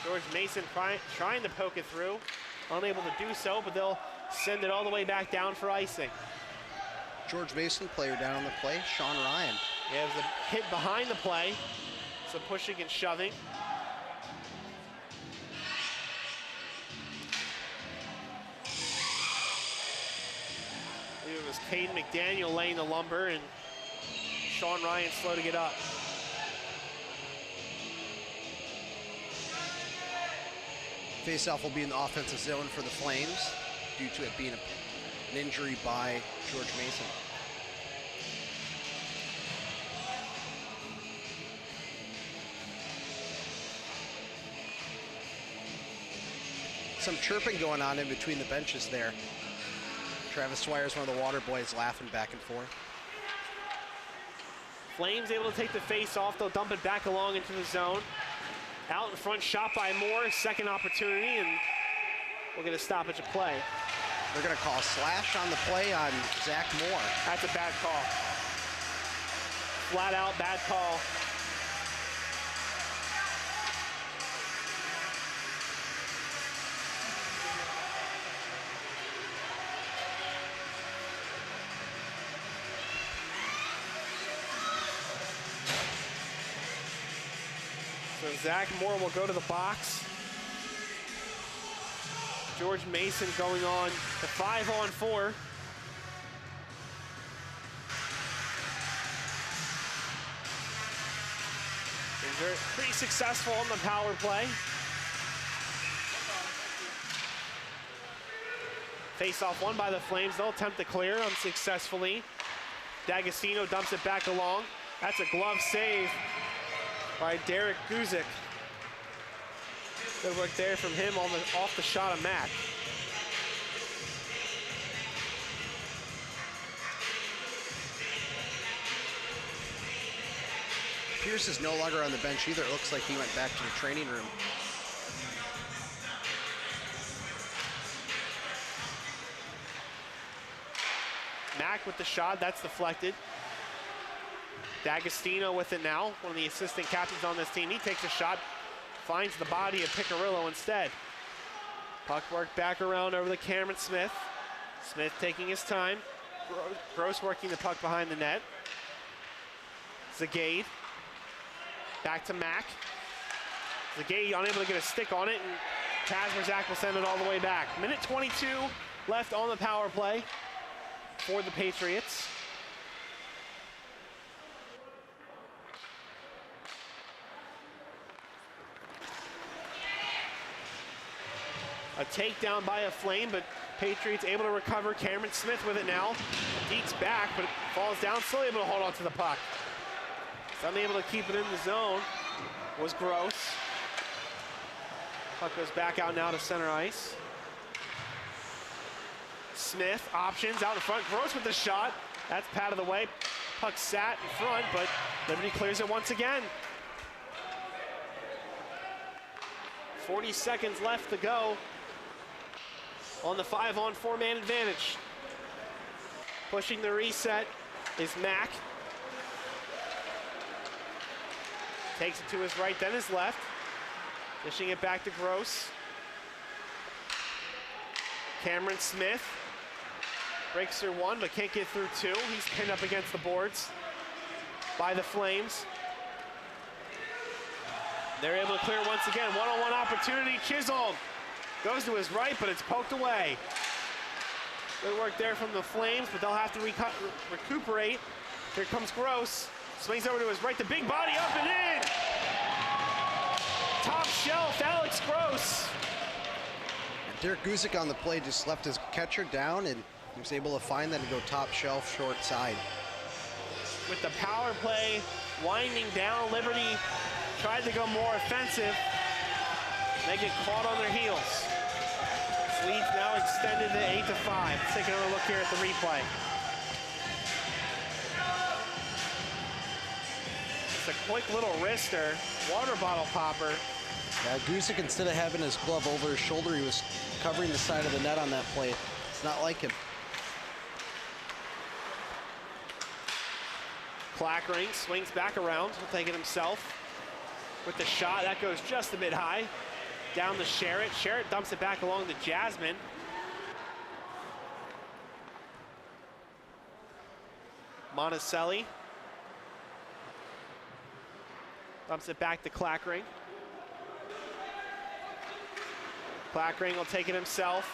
George Mason trying to poke it through. Unable to do so, but they'll send it all the way back down for icing. George Mason player down on the play, Sean Ryan. Yeah, it was a hit behind the play. Some pushing and shoving. It was Caden McDaniel laying the lumber and Sean Ryan slow to get up. Faceoff will be in the offensive zone for the Flames due to it being an injury by George Mason. Some chirping going on in between the benches there. Travis Swires, one of the water boys, laughing back and forth. Flames able to take the face off. They'll dump it back along into the zone. Out in front, shot by Moore. Second opportunity, and we'll get a stoppage of play. They're going to call a slash on the play on Zach Moore. That's a bad call. Flat out bad call. So Zach Moore will go to the box. George Mason going on to 5-on-4. They're pretty successful on the power play. Face-off won by the Flames. They'll attempt to clear unsuccessfully. D'Agostino dumps it back along. That's a glove save by Derek Guzik. Good work there from him off the shot of Mack. Pierce is no longer on the bench either. It looks like he went back to the training room. Mack with the shot, that's deflected. D'Agostino with it now, one of the assistant captains on this team. He takes a shot, finds the body of Picarillo instead. Puck work back around over to Cameron Smith. Smith taking his time. Gross working the puck behind the net. Zagade. Back to Mack. Zagade unable to get a stick on it, and Kazmierzak will send it all the way back. Minute 22 left on the power play for the Patriots. A takedown by a Flame, but Patriots able to recover. Cameron Smith with it now. Deeks back, but it falls down, still able to hold on to the puck. So unable to keep it in the zone was Gross. Puck goes back out now to center ice. Smith, options out in front. Gross with the shot. That's patted away. Puck sat in front, but Liberty clears it once again. 40 seconds left to go on the 5-on-4 man advantage. Pushing the reset is Mack. Takes it to his right, then his left. Dishing it back to Gross. Cameron Smith breaks through one, but can't get through two. He's pinned up against the boards by the Flames. They're able to clear once again. One-on-one opportunity. Chisholm goes to his right, but it's poked away. Good work there from the Flames, but they'll have to recuperate. Here comes Gross. Swings over to his right. The big body up and in. Top shelf, Alex Gross. And Derek Guzik on the play just left his catcher down, and he was able to find that and go top shelf, short side. With the power play winding down, Liberty tried to go more offensive. They get caught on their heels. Lead's now extended to 8-5. Let's take another look here at the replay. It's a quick little wrister, water bottle popper. Yeah, Guzik, instead of having his glove over his shoulder, he was covering the side of the net on that play. It's not like him. Clackering swings back around. He'll take it himself with the shot. That goes just a bit high. Down to Sherritt. Sherritt dumps it back along to Jasmine. Monticelli dumps it back to Clackering. Clackering will take it himself.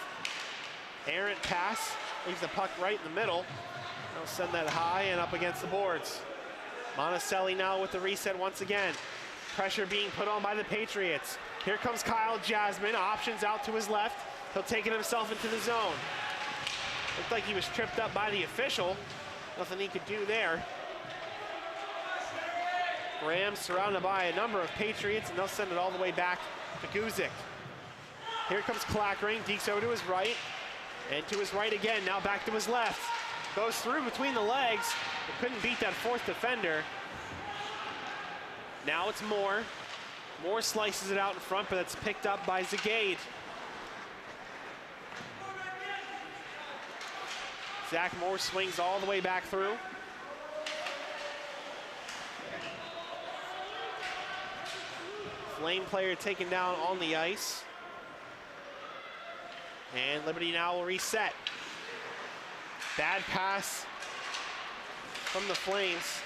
Errant pass. Leaves the puck right in the middle. They'll send that high and up against the boards. Monticelli now with the reset once again. Pressure being put on by the Patriots. Here comes Kyle Jasmine, options out to his left. He'll take it himself into the zone. Looked like he was tripped up by the official. Nothing he could do there. Rams surrounded by a number of Patriots, and they'll send it all the way back to Guzik. Here comes Clackering, deeks over to his right, and to his right again, now back to his left. Goes through between the legs, but couldn't beat that fourth defender. Now it's Moore. Moore slices it out in front, but that's picked up by Zagade. Zach Moore swings all the way back through. Flame player taken down on the ice. And Liberty now will reset. Bad pass from the Flames.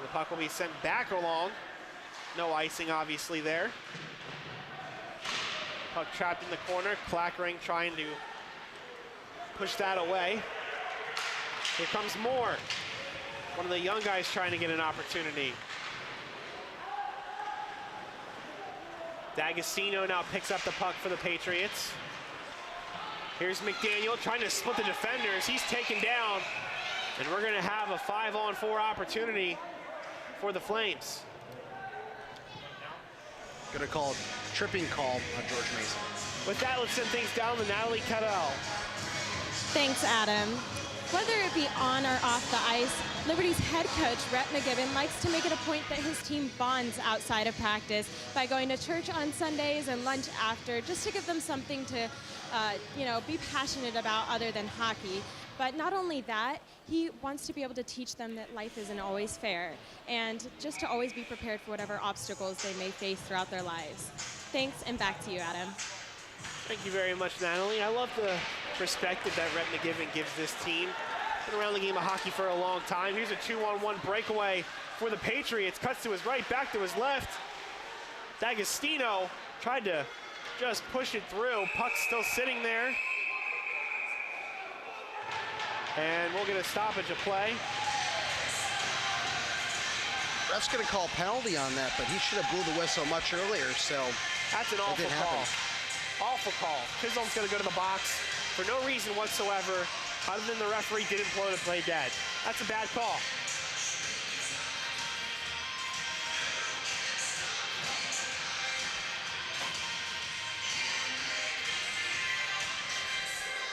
The puck will be sent back along. No icing, obviously, there. Puck trapped in the corner. Clackering trying to push that away. Here comes Moore. One of the young guys trying to get an opportunity. D'Agostino now picks up the puck for the Patriots. Here's McDaniel trying to split the defenders. He's taken down. And we're going to have a 5-on-4 opportunity for the Flames. Gonna call tripping call on George Mason. With that, let's send things down to Natalie Cadell. Thanks, Adam. Whether it be on or off the ice, Liberty's head coach, Rhett McGibbon, likes to make it a point that his team bonds outside of practice by going to church on Sundays and lunch after, just to give them something to, be passionate about other than hockey. But not only that, he wants to be able to teach them that life isn't always fair, and just to always be prepared for whatever obstacles they may face throughout their lives. Thanks, and back to you, Adam. Thank you very much, Natalie. I love the perspective that Rhett McGibbon gives this team. Been around the game of hockey for a long time. Here's a 2-on-1 breakaway for the Patriots. Cuts to his right, back to his left. D'Agostino tried to just push it through. Puck's still sitting there. And we'll get a stoppage of play. Ref's going to call penalty on that, but he should have blew the whistle much earlier, so that's an awful call. Awful call. Chisholm's going to go to the box for no reason whatsoever, other than the referee didn't blow the play dead. That's a bad call.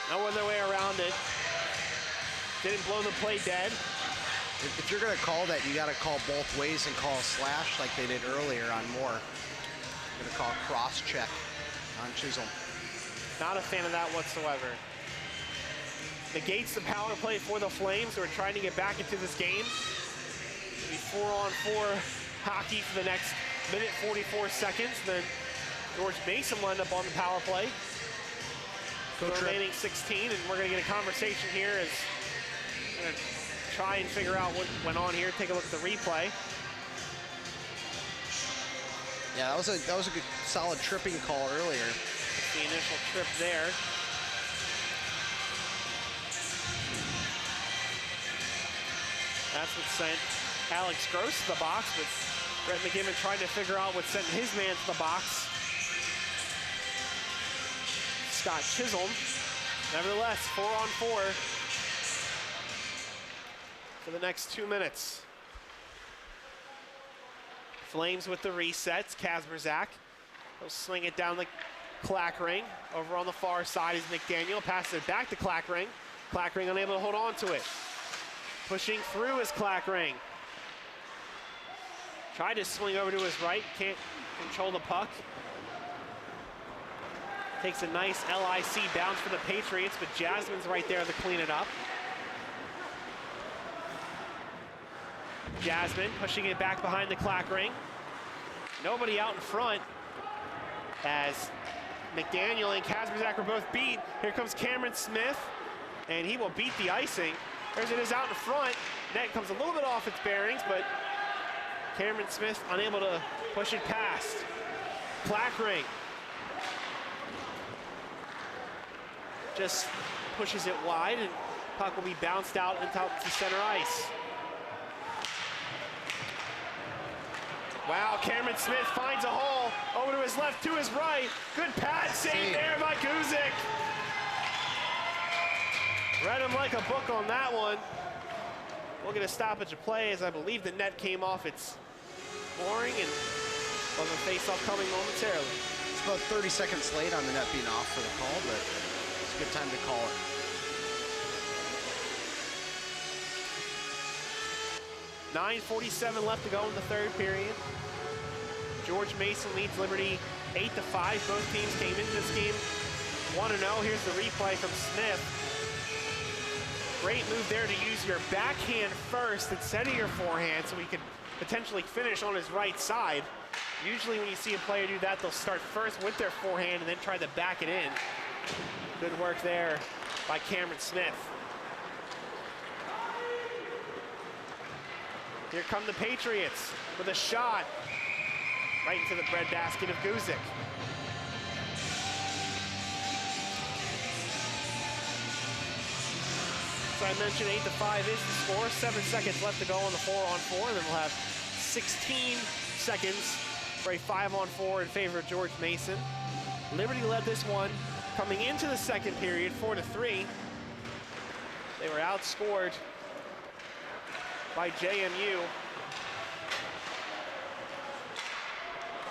No other way around it. Didn't blow the play dead. If you're going to call that, you got to call both ways and call a slash like they did earlier on Moore. Going to call cross-check on Chisholm. Not a fan of that whatsoever. Negates the power play for the Flames, who are trying to get back into this game. It'll be 4-on-4 hockey for the next minute 44 seconds. Then George Mason will end up on the power play. The remaining 16, and we're going to get a conversation here as we're going to try and figure out what went on here. Take a look at the replay. Yeah, that was a good, solid tripping call earlier. The initial trip there. That's what sent Alex Gross to the box, but Rhett McGibbon trying to figure out what sent his man to the box. Scott Chisholm. Nevertheless, 4-on-4 for the next 2 minutes. Flames with the resets. Kasperzak will sling it down the Clackring. Over on the far side is McDaniel. Passes it back to Clackring. Clackring unable to hold on to it. Pushing through is Clackring. Tried to swing over to his right. Can't control the puck. Takes a nice LIC bounce for the Patriots, but Jasmine's right there to clean it up. Jasmine pushing it back behind the Clackring. Nobody out in front as McDaniel and Kasperzak are both beat. Here comes Cameron Smith, and he will beat the icing. There's it is out in front. Net comes a little bit off its bearings, but Cameron Smith unable to push it past. Clackring just pushes it wide, and puck will be bounced out into center ice. Wow, Cameron Smith finds a hole over to his left, to his right. Good pad save there by Guzik. Read him like a book on that one. We'll get a stoppage of play as I believe the net came off its mooring and was a face-off coming momentarily. It's about 30 seconds late on the net being off for the call, but it's a good time to call it. 9:47 left to go in the third period. George Mason leads Liberty 8-5. Both teams came into this game 1-0. Here's the replay from Smith. Great move there to use your backhand first instead of your forehand so he could potentially finish on his right side. Usually when you see a player do that, they'll start first with their forehand and then try to back it in. Good work there by Cameron Smith. Here come the Patriots with a shot right into the breadbasket of Guzik. So I mentioned 8-5 is the score. 7 seconds left to go on the 4-on-4, and then we'll have 16 seconds for a 5-on-4 in favor of George Mason. Liberty led this one coming into the second period, 4-3. They were outscored by JMU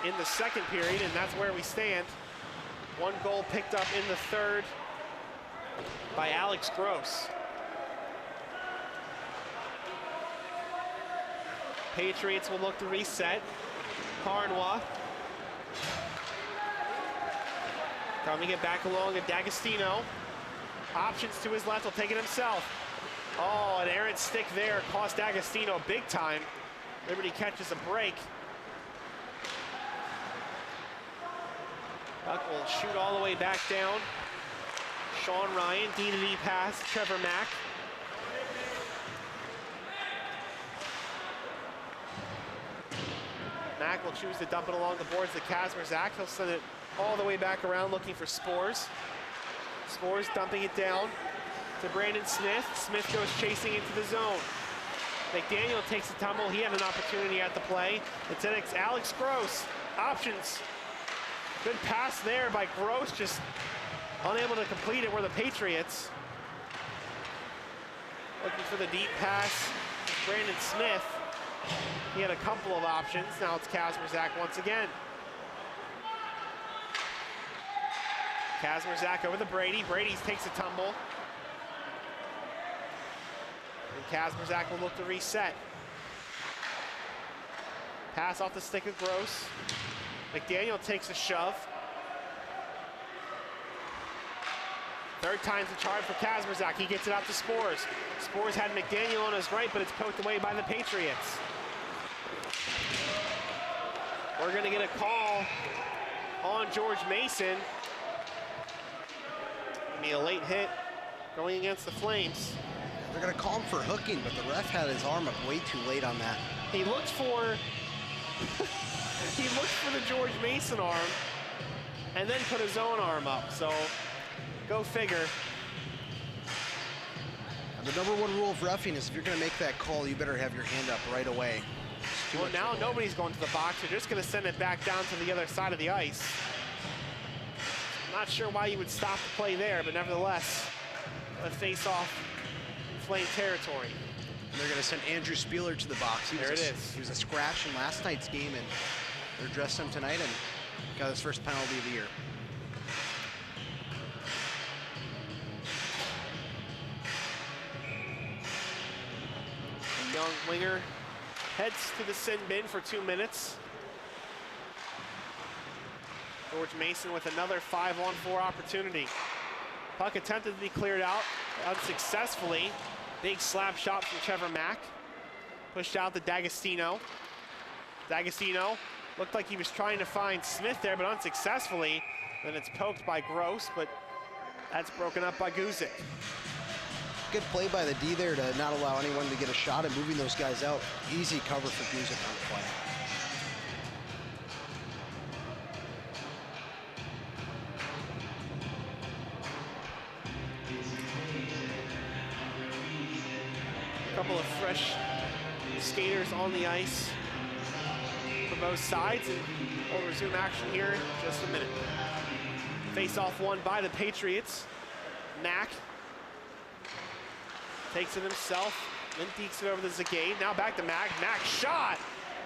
in the second period, and that's where we stand. One goal picked up in the third by Alex Gross. Patriots will look to reset. Carnois coming it back along to D'Agostino. Options to his left, will take it himself. Oh, an errant stick there cost D'Agostino big time. Liberty catches a break. Buck will shoot all the way back down. Sean Ryan, D-to-D pass, Trevor Mack. Mack will choose to dump it along the boards to Kazmierzak. He'll send it all the way back around looking for Spores. Spores dumping it down to Brandon Smith. Smith goes chasing into the zone. McDaniel takes a tumble. He had an opportunity at the play. It's Alex Gross. Options. Good pass there by Gross, just unable to complete it were the Patriots. Looking for the deep pass. Brandon Smith. He had a couple of options. Now it's Kazmierzak once again. Kazmierzak over to Brady. Brady takes a tumble. And Kazmierzak will look to reset. Pass off the stick of Gross. McDaniel takes a shove. Third time's the charge for Kazmierzak. He gets it out to Spores. Spores had McDaniel on his right, but it's poked away by the Patriots. We're gonna get a call on George Mason. Gonna be a late hit going against the Flames. They're gonna call him for hooking, but the ref had his arm up way too late on that. He looked for the George Mason arm and then put his own arm up, so go figure. And the #1 rule of roughing is if you're gonna make that call, you better have your hand up right away. Well, now nobody's going to the box. They're just gonna send it back down to the other side of the ice. Not sure why you would stop the play there, but nevertheless, a face-off in Flame territory. And they're gonna send Andrew Spieler to the box. There it is. He was a scratch in last night's game, and they're dressing him tonight and got his first penalty of the year. Young winger heads to the sin bin for 2 minutes. George Mason with another 5-on-4 opportunity. Puck attempted to be cleared out unsuccessfully. Big slap shot from Trevor Mack. Pushed out to D'Agostino. D'Agostino looked like he was trying to find Smith there, but unsuccessfully. Then it's poked by Gross, but that's broken up by Guzik. Good play by the D there to not allow anyone to get a shot at moving those guys out. Easy cover for Guzik on the play. A couple of fresh skaters on the ice for both sides, and we'll resume action here in just a minute. Face-off won by the Patriots. Mack takes it himself, then dekes it over to Zagade. Now back to Mack. Mack shot!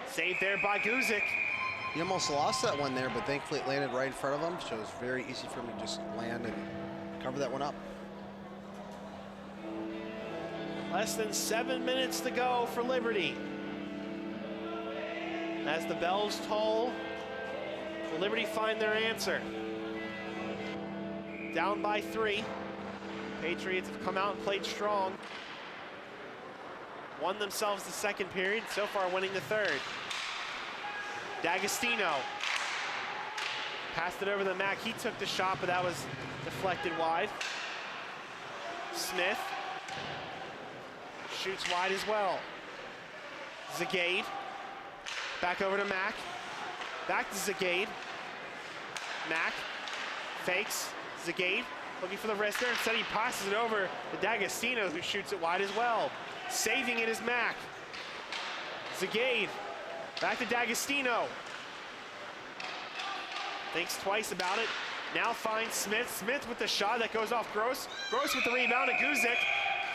Saved there by Guzik. He almost lost that one there, but thankfully it landed right in front of him, so it was very easy for him to just land and cover that one up. Less than 7 minutes to go for Liberty. As the bells toll, will Liberty find their answer? Down by 3. Patriots have come out and played strong. Won themselves the second period, so far winning the third. D'Agostino passed it over to Mack. He took the shot, but that was deflected wide. Smith shoots wide as well. Zagade back over to Mack. Back to Zagade. Mack fakes. Zagade looking for the wrister. Instead, he passes it over to D'Agostino, who shoots it wide as well. Saving it is Mack. Zagade back to D'Agostino. Thinks twice about it. Now finds Smith. Smith with the shot that goes off Gross. Gross with the rebound to Guzik.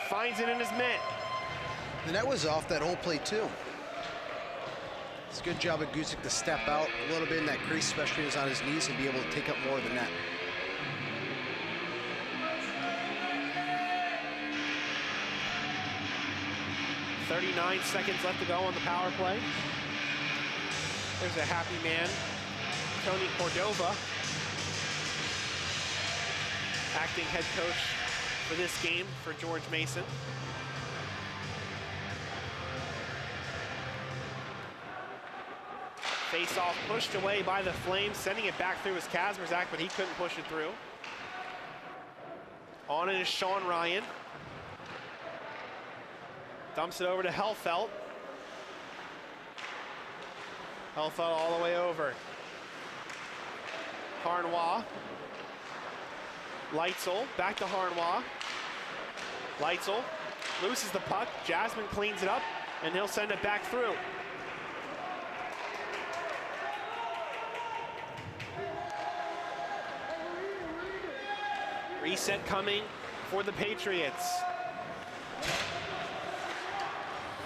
Finds it in his mitt. And that was off that whole play too. It's a good job of Guzik to step out a little bit in that crease, especially when he was on his knees, and be able to take up more of the net. 9 seconds left to go on the power play. There's a happy man, Tony Cordova, acting head coach for this game for George Mason. Face-off pushed away by the Flames, sending it back through was Kazmierzak, but he couldn't push it through. On it is Sean Ryan. Dumps it over to Helfelt. Helfelt all the way over. Harnois. Leitzel, back to Harnois. Leitzel loses the puck. Jasmine cleans it up, and he'll send it back through. Reset coming for the Patriots.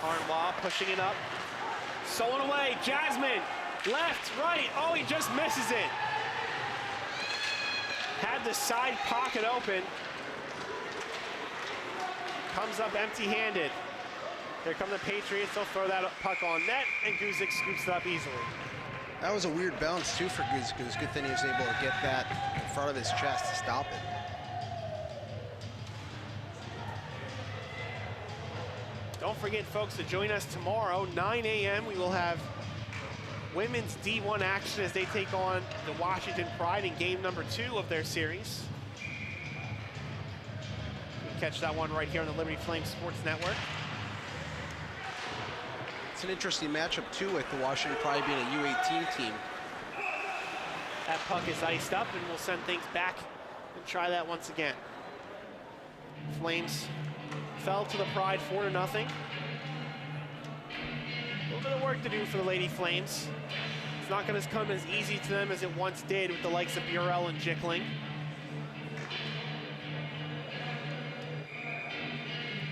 Harnois pushing it up. Stolen away, Jasmine, left, right, oh, he just misses it. Had the side pocket open. Comes up empty-handed. Here come the Patriots, they'll throw that puck on net, and Guzik scoops it up easily. That was a weird bounce too for Guzik. It was a good thing he was able to get that in front of his chest to stop it. Don't forget, folks, to join us tomorrow, 9 a.m. We will have women's D1 action as they take on the Washington Pride in game number 2 of their series. You can catch that one right here on the Liberty Flames Sports Network. It's an interesting matchup too, with the Washington Pride being a U18 team. That puck is iced up, and we'll send things back and try that once again. Flames fell to the Pride 4-0. A little bit of work to do for the Lady Flames. It's not going to come as easy to them as it once did with the likes of Burrell and Jickling.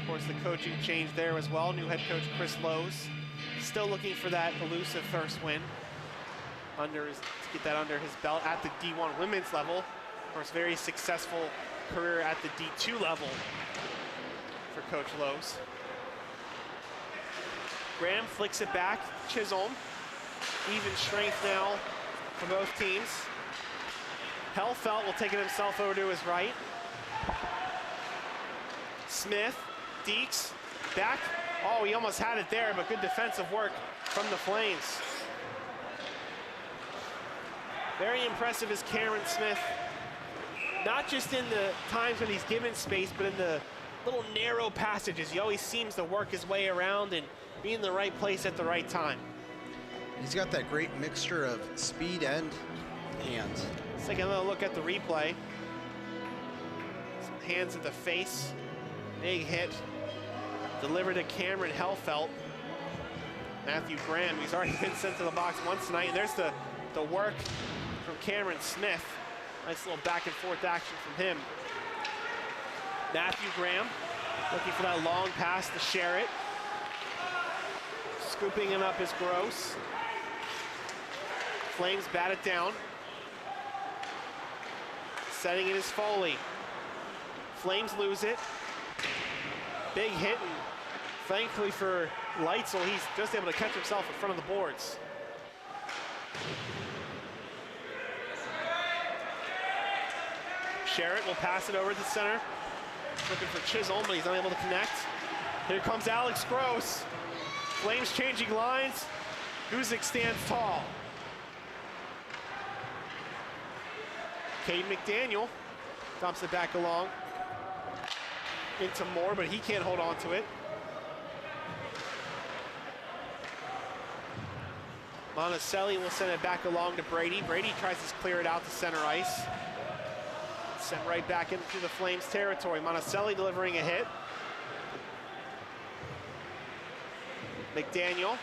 Of course, the coaching change there as well. New head coach Chris Lowe's still looking for that elusive first win to get that under his belt at the D1 women's level. Of course, very successful career at the D2 level for Coach Lowe's. Graham flicks it back. Chisholm. Even strength now for both teams. Helfelt will take it himself over to his right. Smith, Deeks, back. Oh, he almost had it there, but good defensive work from the Flames. Very impressive is Cameron Smith. Not just in the times when he's given space, but in the little narrow passages. He always seems to work his way around and be in the right place at the right time. He's got that great mixture of speed and hands. Let's take another look at the replay. Some hands at the face. Big hit. Delivered to Cameron Helfelt. Matthew Graham, he's already been sent to the box once tonight. And there's the work from Cameron Smith. Nice little back and forth action from him. Matthew Graham looking for that long pass to Sherritt. Scooping him up is Gross. Flames bat it down. Setting it is Foley. Flames lose it. Big hit, and thankfully for Leitzel, he's just able to catch himself in front of the boards. Sherritt will pass it over to the center. Looking for Chisholm, but he's unable to connect. Here comes Alex Gross. Flames changing lines. Guzik stands tall. Cade McDaniel dumps it back along into Moore, but he can't hold on to it. Monticelli will send it back along to Brady. Brady tries to clear it out to center ice. Sent right back into the Flames territory. Monticelli delivering a hit. McDaniel.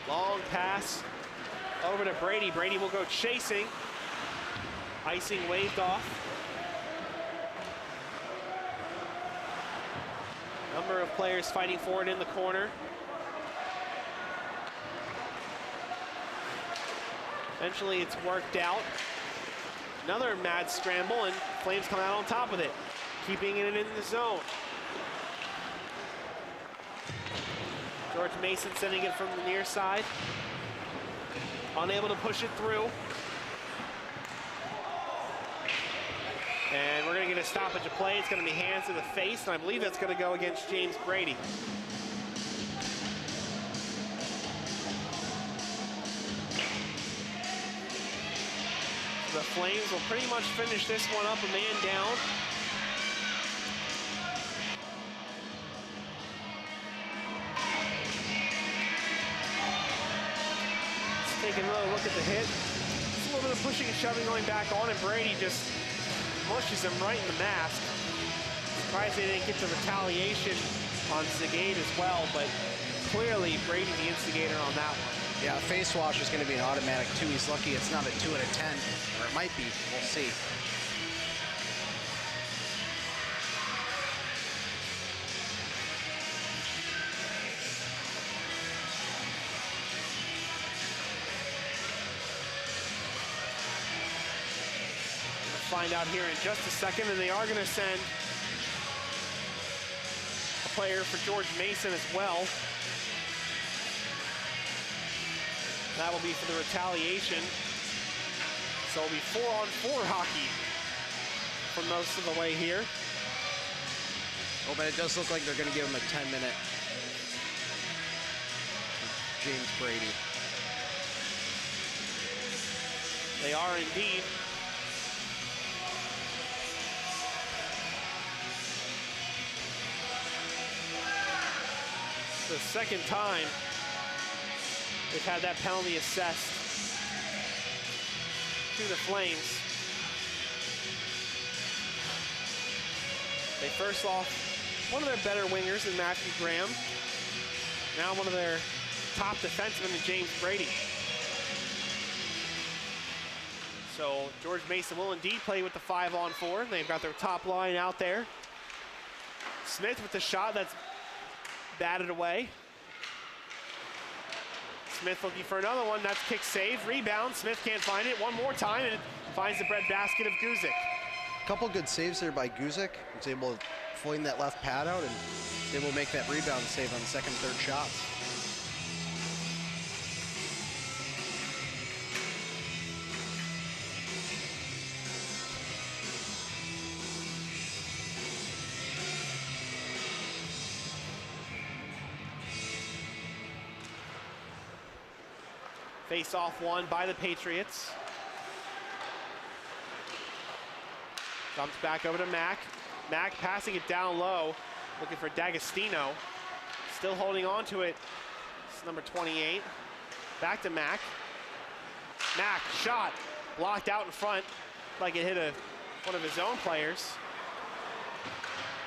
Long pass over to Brady. Brady will go chasing. Icing waved off. Number of players fighting for it in the corner. Eventually it's worked out. Another mad scramble, and Flames come out on top of it, keeping it in the zone. George Mason sending it from the near side. Unable to push it through. And we're going to get a stoppage of play. It's going to be hands to the face, and I believe that's going to go against James Brady. The Flames will pretty much finish this one up, a man down. Let's take another look at the hit. Just a little bit of pushing and shoving going back on, and Brady just mushes him right in the mask. Surprised they didn't get to retaliation on Zagate as well, but clearly Brady the instigator on that one. Yeah, face wash is going to be an automatic 2. He's lucky it's not a 2 out of 10, or it might be. We'll see. We'll find out here in just a second, and they are going to send a player for George Mason as well. That will be for the retaliation. So it'll be 4-on-4 hockey for most of the way here. Oh, but it does look like they're going to give him a 10-minute. James Brady. They are indeed. The second time they've had that penalty assessed to the Flames. They first lost one of their better wingers in Matthew Graham. Now one of their top defensemen in James Brady. So George Mason will indeed play with the 5-on-4. They've got their top line out there. Smith with the shot that's batted away. Smith looking for another one. That's kick save. Rebound. Smith can't find it. One more time, and it finds the breadbasket of Guzik. A couple good saves there by Guzik. He was able to fling that left pad out and able to make that rebound save on the second, third shots. Face-off won by the Patriots. Dumps back over to Mack. Mack passing it down low, looking for D'Agostino. Still holding on to it. It's number 28. Back to Mack. Mack, shot, blocked out in front, like it hit one of his own players.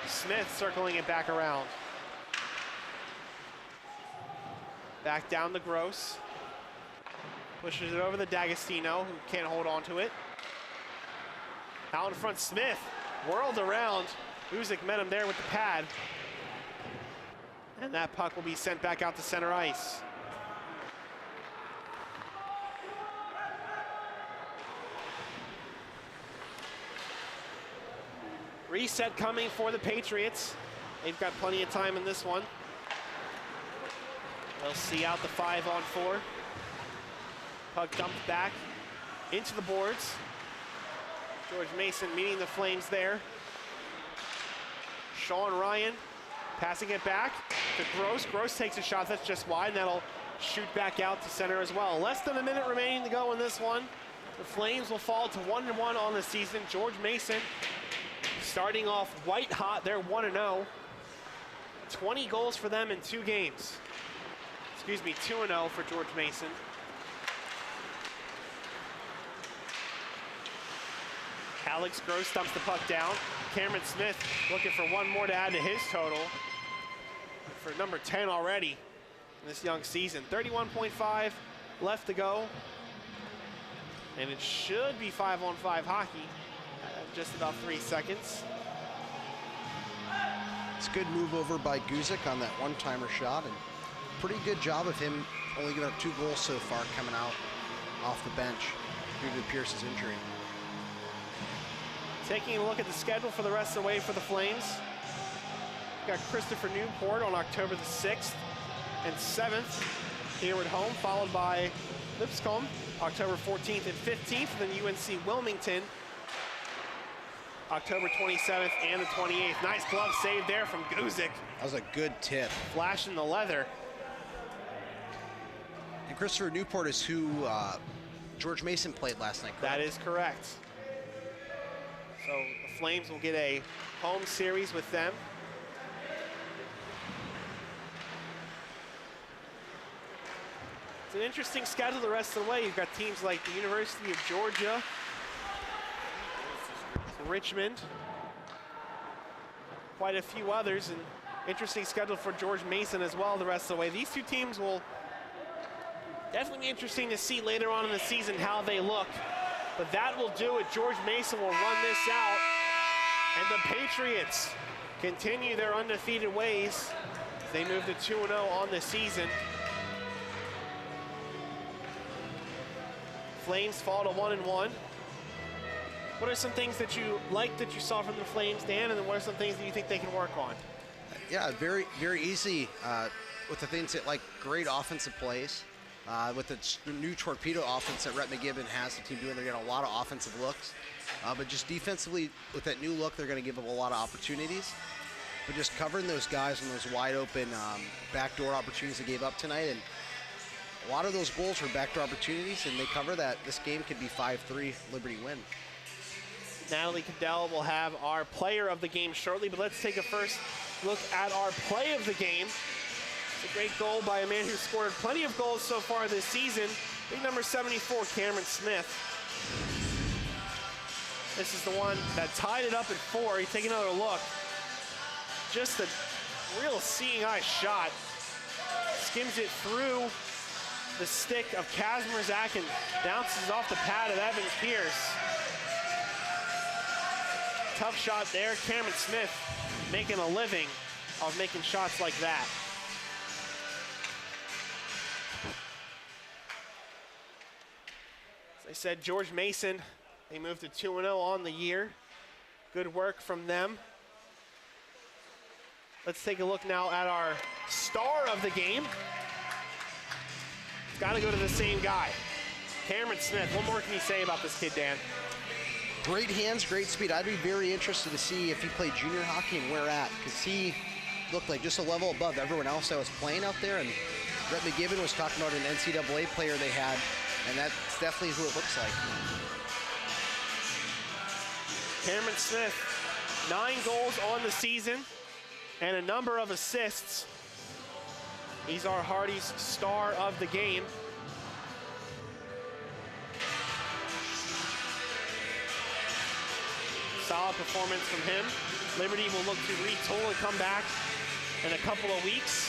Smith circling it back around. Back down to Gross. Pushes it over the D'Agostino, who can't hold on to it. Out in front, Smith whirled around. Guzik met him there with the pad. And that puck will be sent back out to center ice. Reset coming for the Patriots. They've got plenty of time in this one. They'll see out the 5-on-4. Puck dumped back into the boards. George Mason meeting the Flames there. Sean Ryan passing it back to Gross. Gross takes a shot that's just wide, and that'll shoot back out to center as well. Less than a minute remaining to go in this one. The Flames will fall to 1-1 on the season. George Mason starting off white hot. They're 1-0. 20 goals for them in 2 games. Excuse me, 2-0 for George Mason. Alex Gross dumps the puck down. Cameron Smith looking for one more to add to his total for number 10 already in this young season. 31.5 left to go. And it should be 5-on-5 hockey at just about 3 seconds. It's a good move over by Guzik on that one-timer shot, and pretty good job of him only giving up 2 goals so far coming out off the bench due to Pierce's injury. Taking a look at the schedule for the rest of the way for the Flames. We've got Christopher Newport on October the 6th. and 7th here at home, followed by Lipscomb, October 14th and 15th, then UNC Wilmington, October 27th and the 28th. Nice glove save there from Guzik. That was a good tip. Flashing the leather. And Christopher Newport is who George Mason played last night, correct? That is correct. So the Flames will get a home series with them. It's an interesting schedule the rest of the way. You've got teams like the University of Georgia, Richmond, quite a few others, and interesting schedule for George Mason as well the rest of the way. These two teams will definitely be interesting to see later on in the season how they look. But that will do it. George Mason will run this out, and the Patriots continue their undefeated ways. They move to 2-0 on the season. Flames fall to 1-1. What are some things that you liked that you saw from the Flames, Dan, and then what are some things that you think they can work on? Yeah, very, very easy with the things that, like, great offensive plays. With the new torpedo offense that Rhett McGibbon has the team doing, they're getting a lot of offensive looks. But just defensively, with that new look, they're going to give up a lot of opportunities. But just covering those guys on those wide open backdoor opportunities they gave up tonight, and a lot of those goals were backdoor opportunities, and they cover that. This game could be 5-3 Liberty win. Natalie Cadell will have our player of the game shortly, but let's take a first look at our play of the game. It's a great goal by a man who scored plenty of goals so far this season. Big number 74, Cameron Smith. This is the one that tied it up at 4. You take another look. Just a real seeing eye shot. Skims it through the stick of Kazmierzak and bounces off the pad of Evan Pierce. Tough shot there. Cameron Smith making a living of making shots like that. As I said, George Mason, they moved to 2-0 on the year. Good work from them. Let's take a look now at our star of the game. It's got to go to the same guy, Cameron Smith. What more can you say about this kid, Dan? Great hands, great speed. I'd be very interested to see if he played junior hockey and where at, because he looked like just a level above everyone else that was playing out there. And Rhett McGibbon was talking about an NCAA player they had, and that's definitely who it looks like. Cameron Smith, 9 goals on the season and a number of assists. He's our Hardy's star of the game. Solid performance from him. Liberty will look to retool and come back in a couple of weeks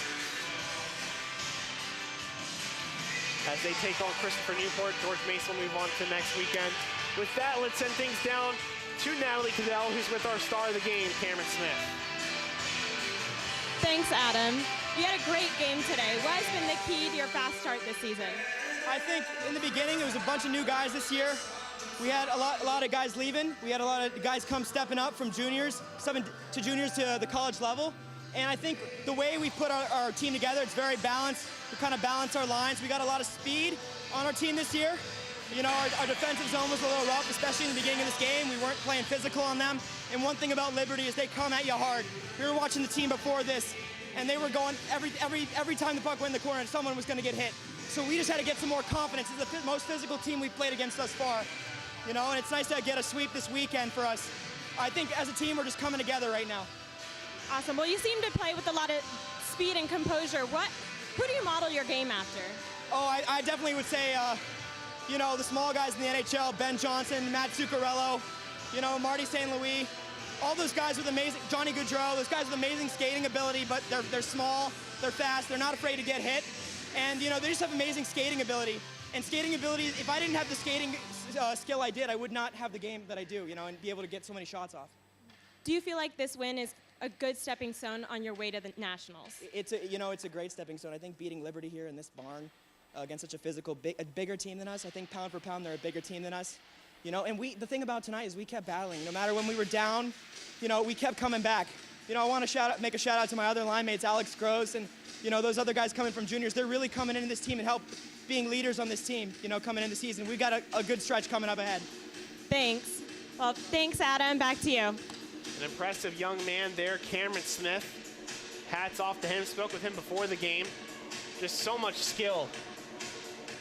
as they take on Christopher Newport. George Mason will move on to next weekend. With that, let's send things down to Natalie Cadell, who's with our star of the game, Cameron Smith. Thanks, Adam. You had a great game today. What has been the key to your fast start this season? I think in the beginning, it was a bunch of new guys this year. We had a lot of guys leaving. We had a lot of guys come stepping up from juniors, to juniors to the college level. And I think the way we put our team together, it's very balanced. We kind of balance our lines. We got a lot of speed on our team this year. You know, our defensive zone was a little rough, especially in the beginning of this game. We weren't playing physical on them. And one thing about Liberty is they come at you hard. We were watching the team before this, and they were going every time the puck went in the corner, someone was going to get hit. So we just had to get some more confidence. It's the most physical team we've played against thus far. You know, and it's nice to get a sweep this weekend for us. I think as a team, we're just coming together right now. Awesome. Well, you seem to play with a lot of speed and composure. Who do you model your game after? Oh, I definitely would say, you know, the small guys in the NHL, Ben Johnson, Matt Zuccarello, you know, Marty St. Louis, all those guys with amazing, Johnny Gaudreau, those guys with amazing skating ability, but they're small, they're fast, they're not afraid to get hit, and, you know, they just have amazing skating ability. And skating ability, if I didn't have the skating skill I did, I would not have the game that I do, you know, and be able to get so many shots off. Do you feel like this win is a good stepping stone on your way to the Nationals? It's a great stepping stone. I think beating Liberty here in this barn against such a physical, a bigger team than us. I think pound for pound, they're a bigger team than us. You know, and the thing about tonight is we kept battling. No matter when we were down, you know, we kept coming back. You know, I want to make a shout out to my other line mates, Alex Gross, and you know those other guys coming from juniors. They're really coming into this team and help being leaders on this team. You know, coming into the season, we got a good stretch coming up ahead. Thanks. Well, thanks, Adam. Back to you. An impressive young man there, Cameron Smith. Hats off to him. Spoke with him before the game. Just so much skill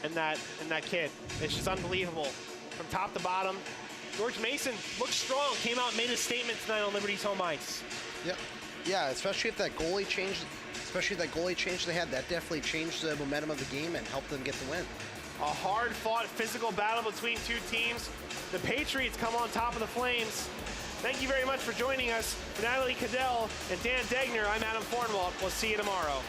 in that kid. It's just unbelievable from top to bottom. George Mason looked strong. Came out and made a statement tonight on Liberty's home ice. Yep. Yeah, especially if that goalie change they had, that definitely changed the momentum of the game and helped them get the win. A hard-fought physical battle between two teams. The Patriots come on top of the Flames. Thank you very much for joining us. For Natalie Cadell and Dan Degner, I'm Adam Fornwalt. We'll see you tomorrow.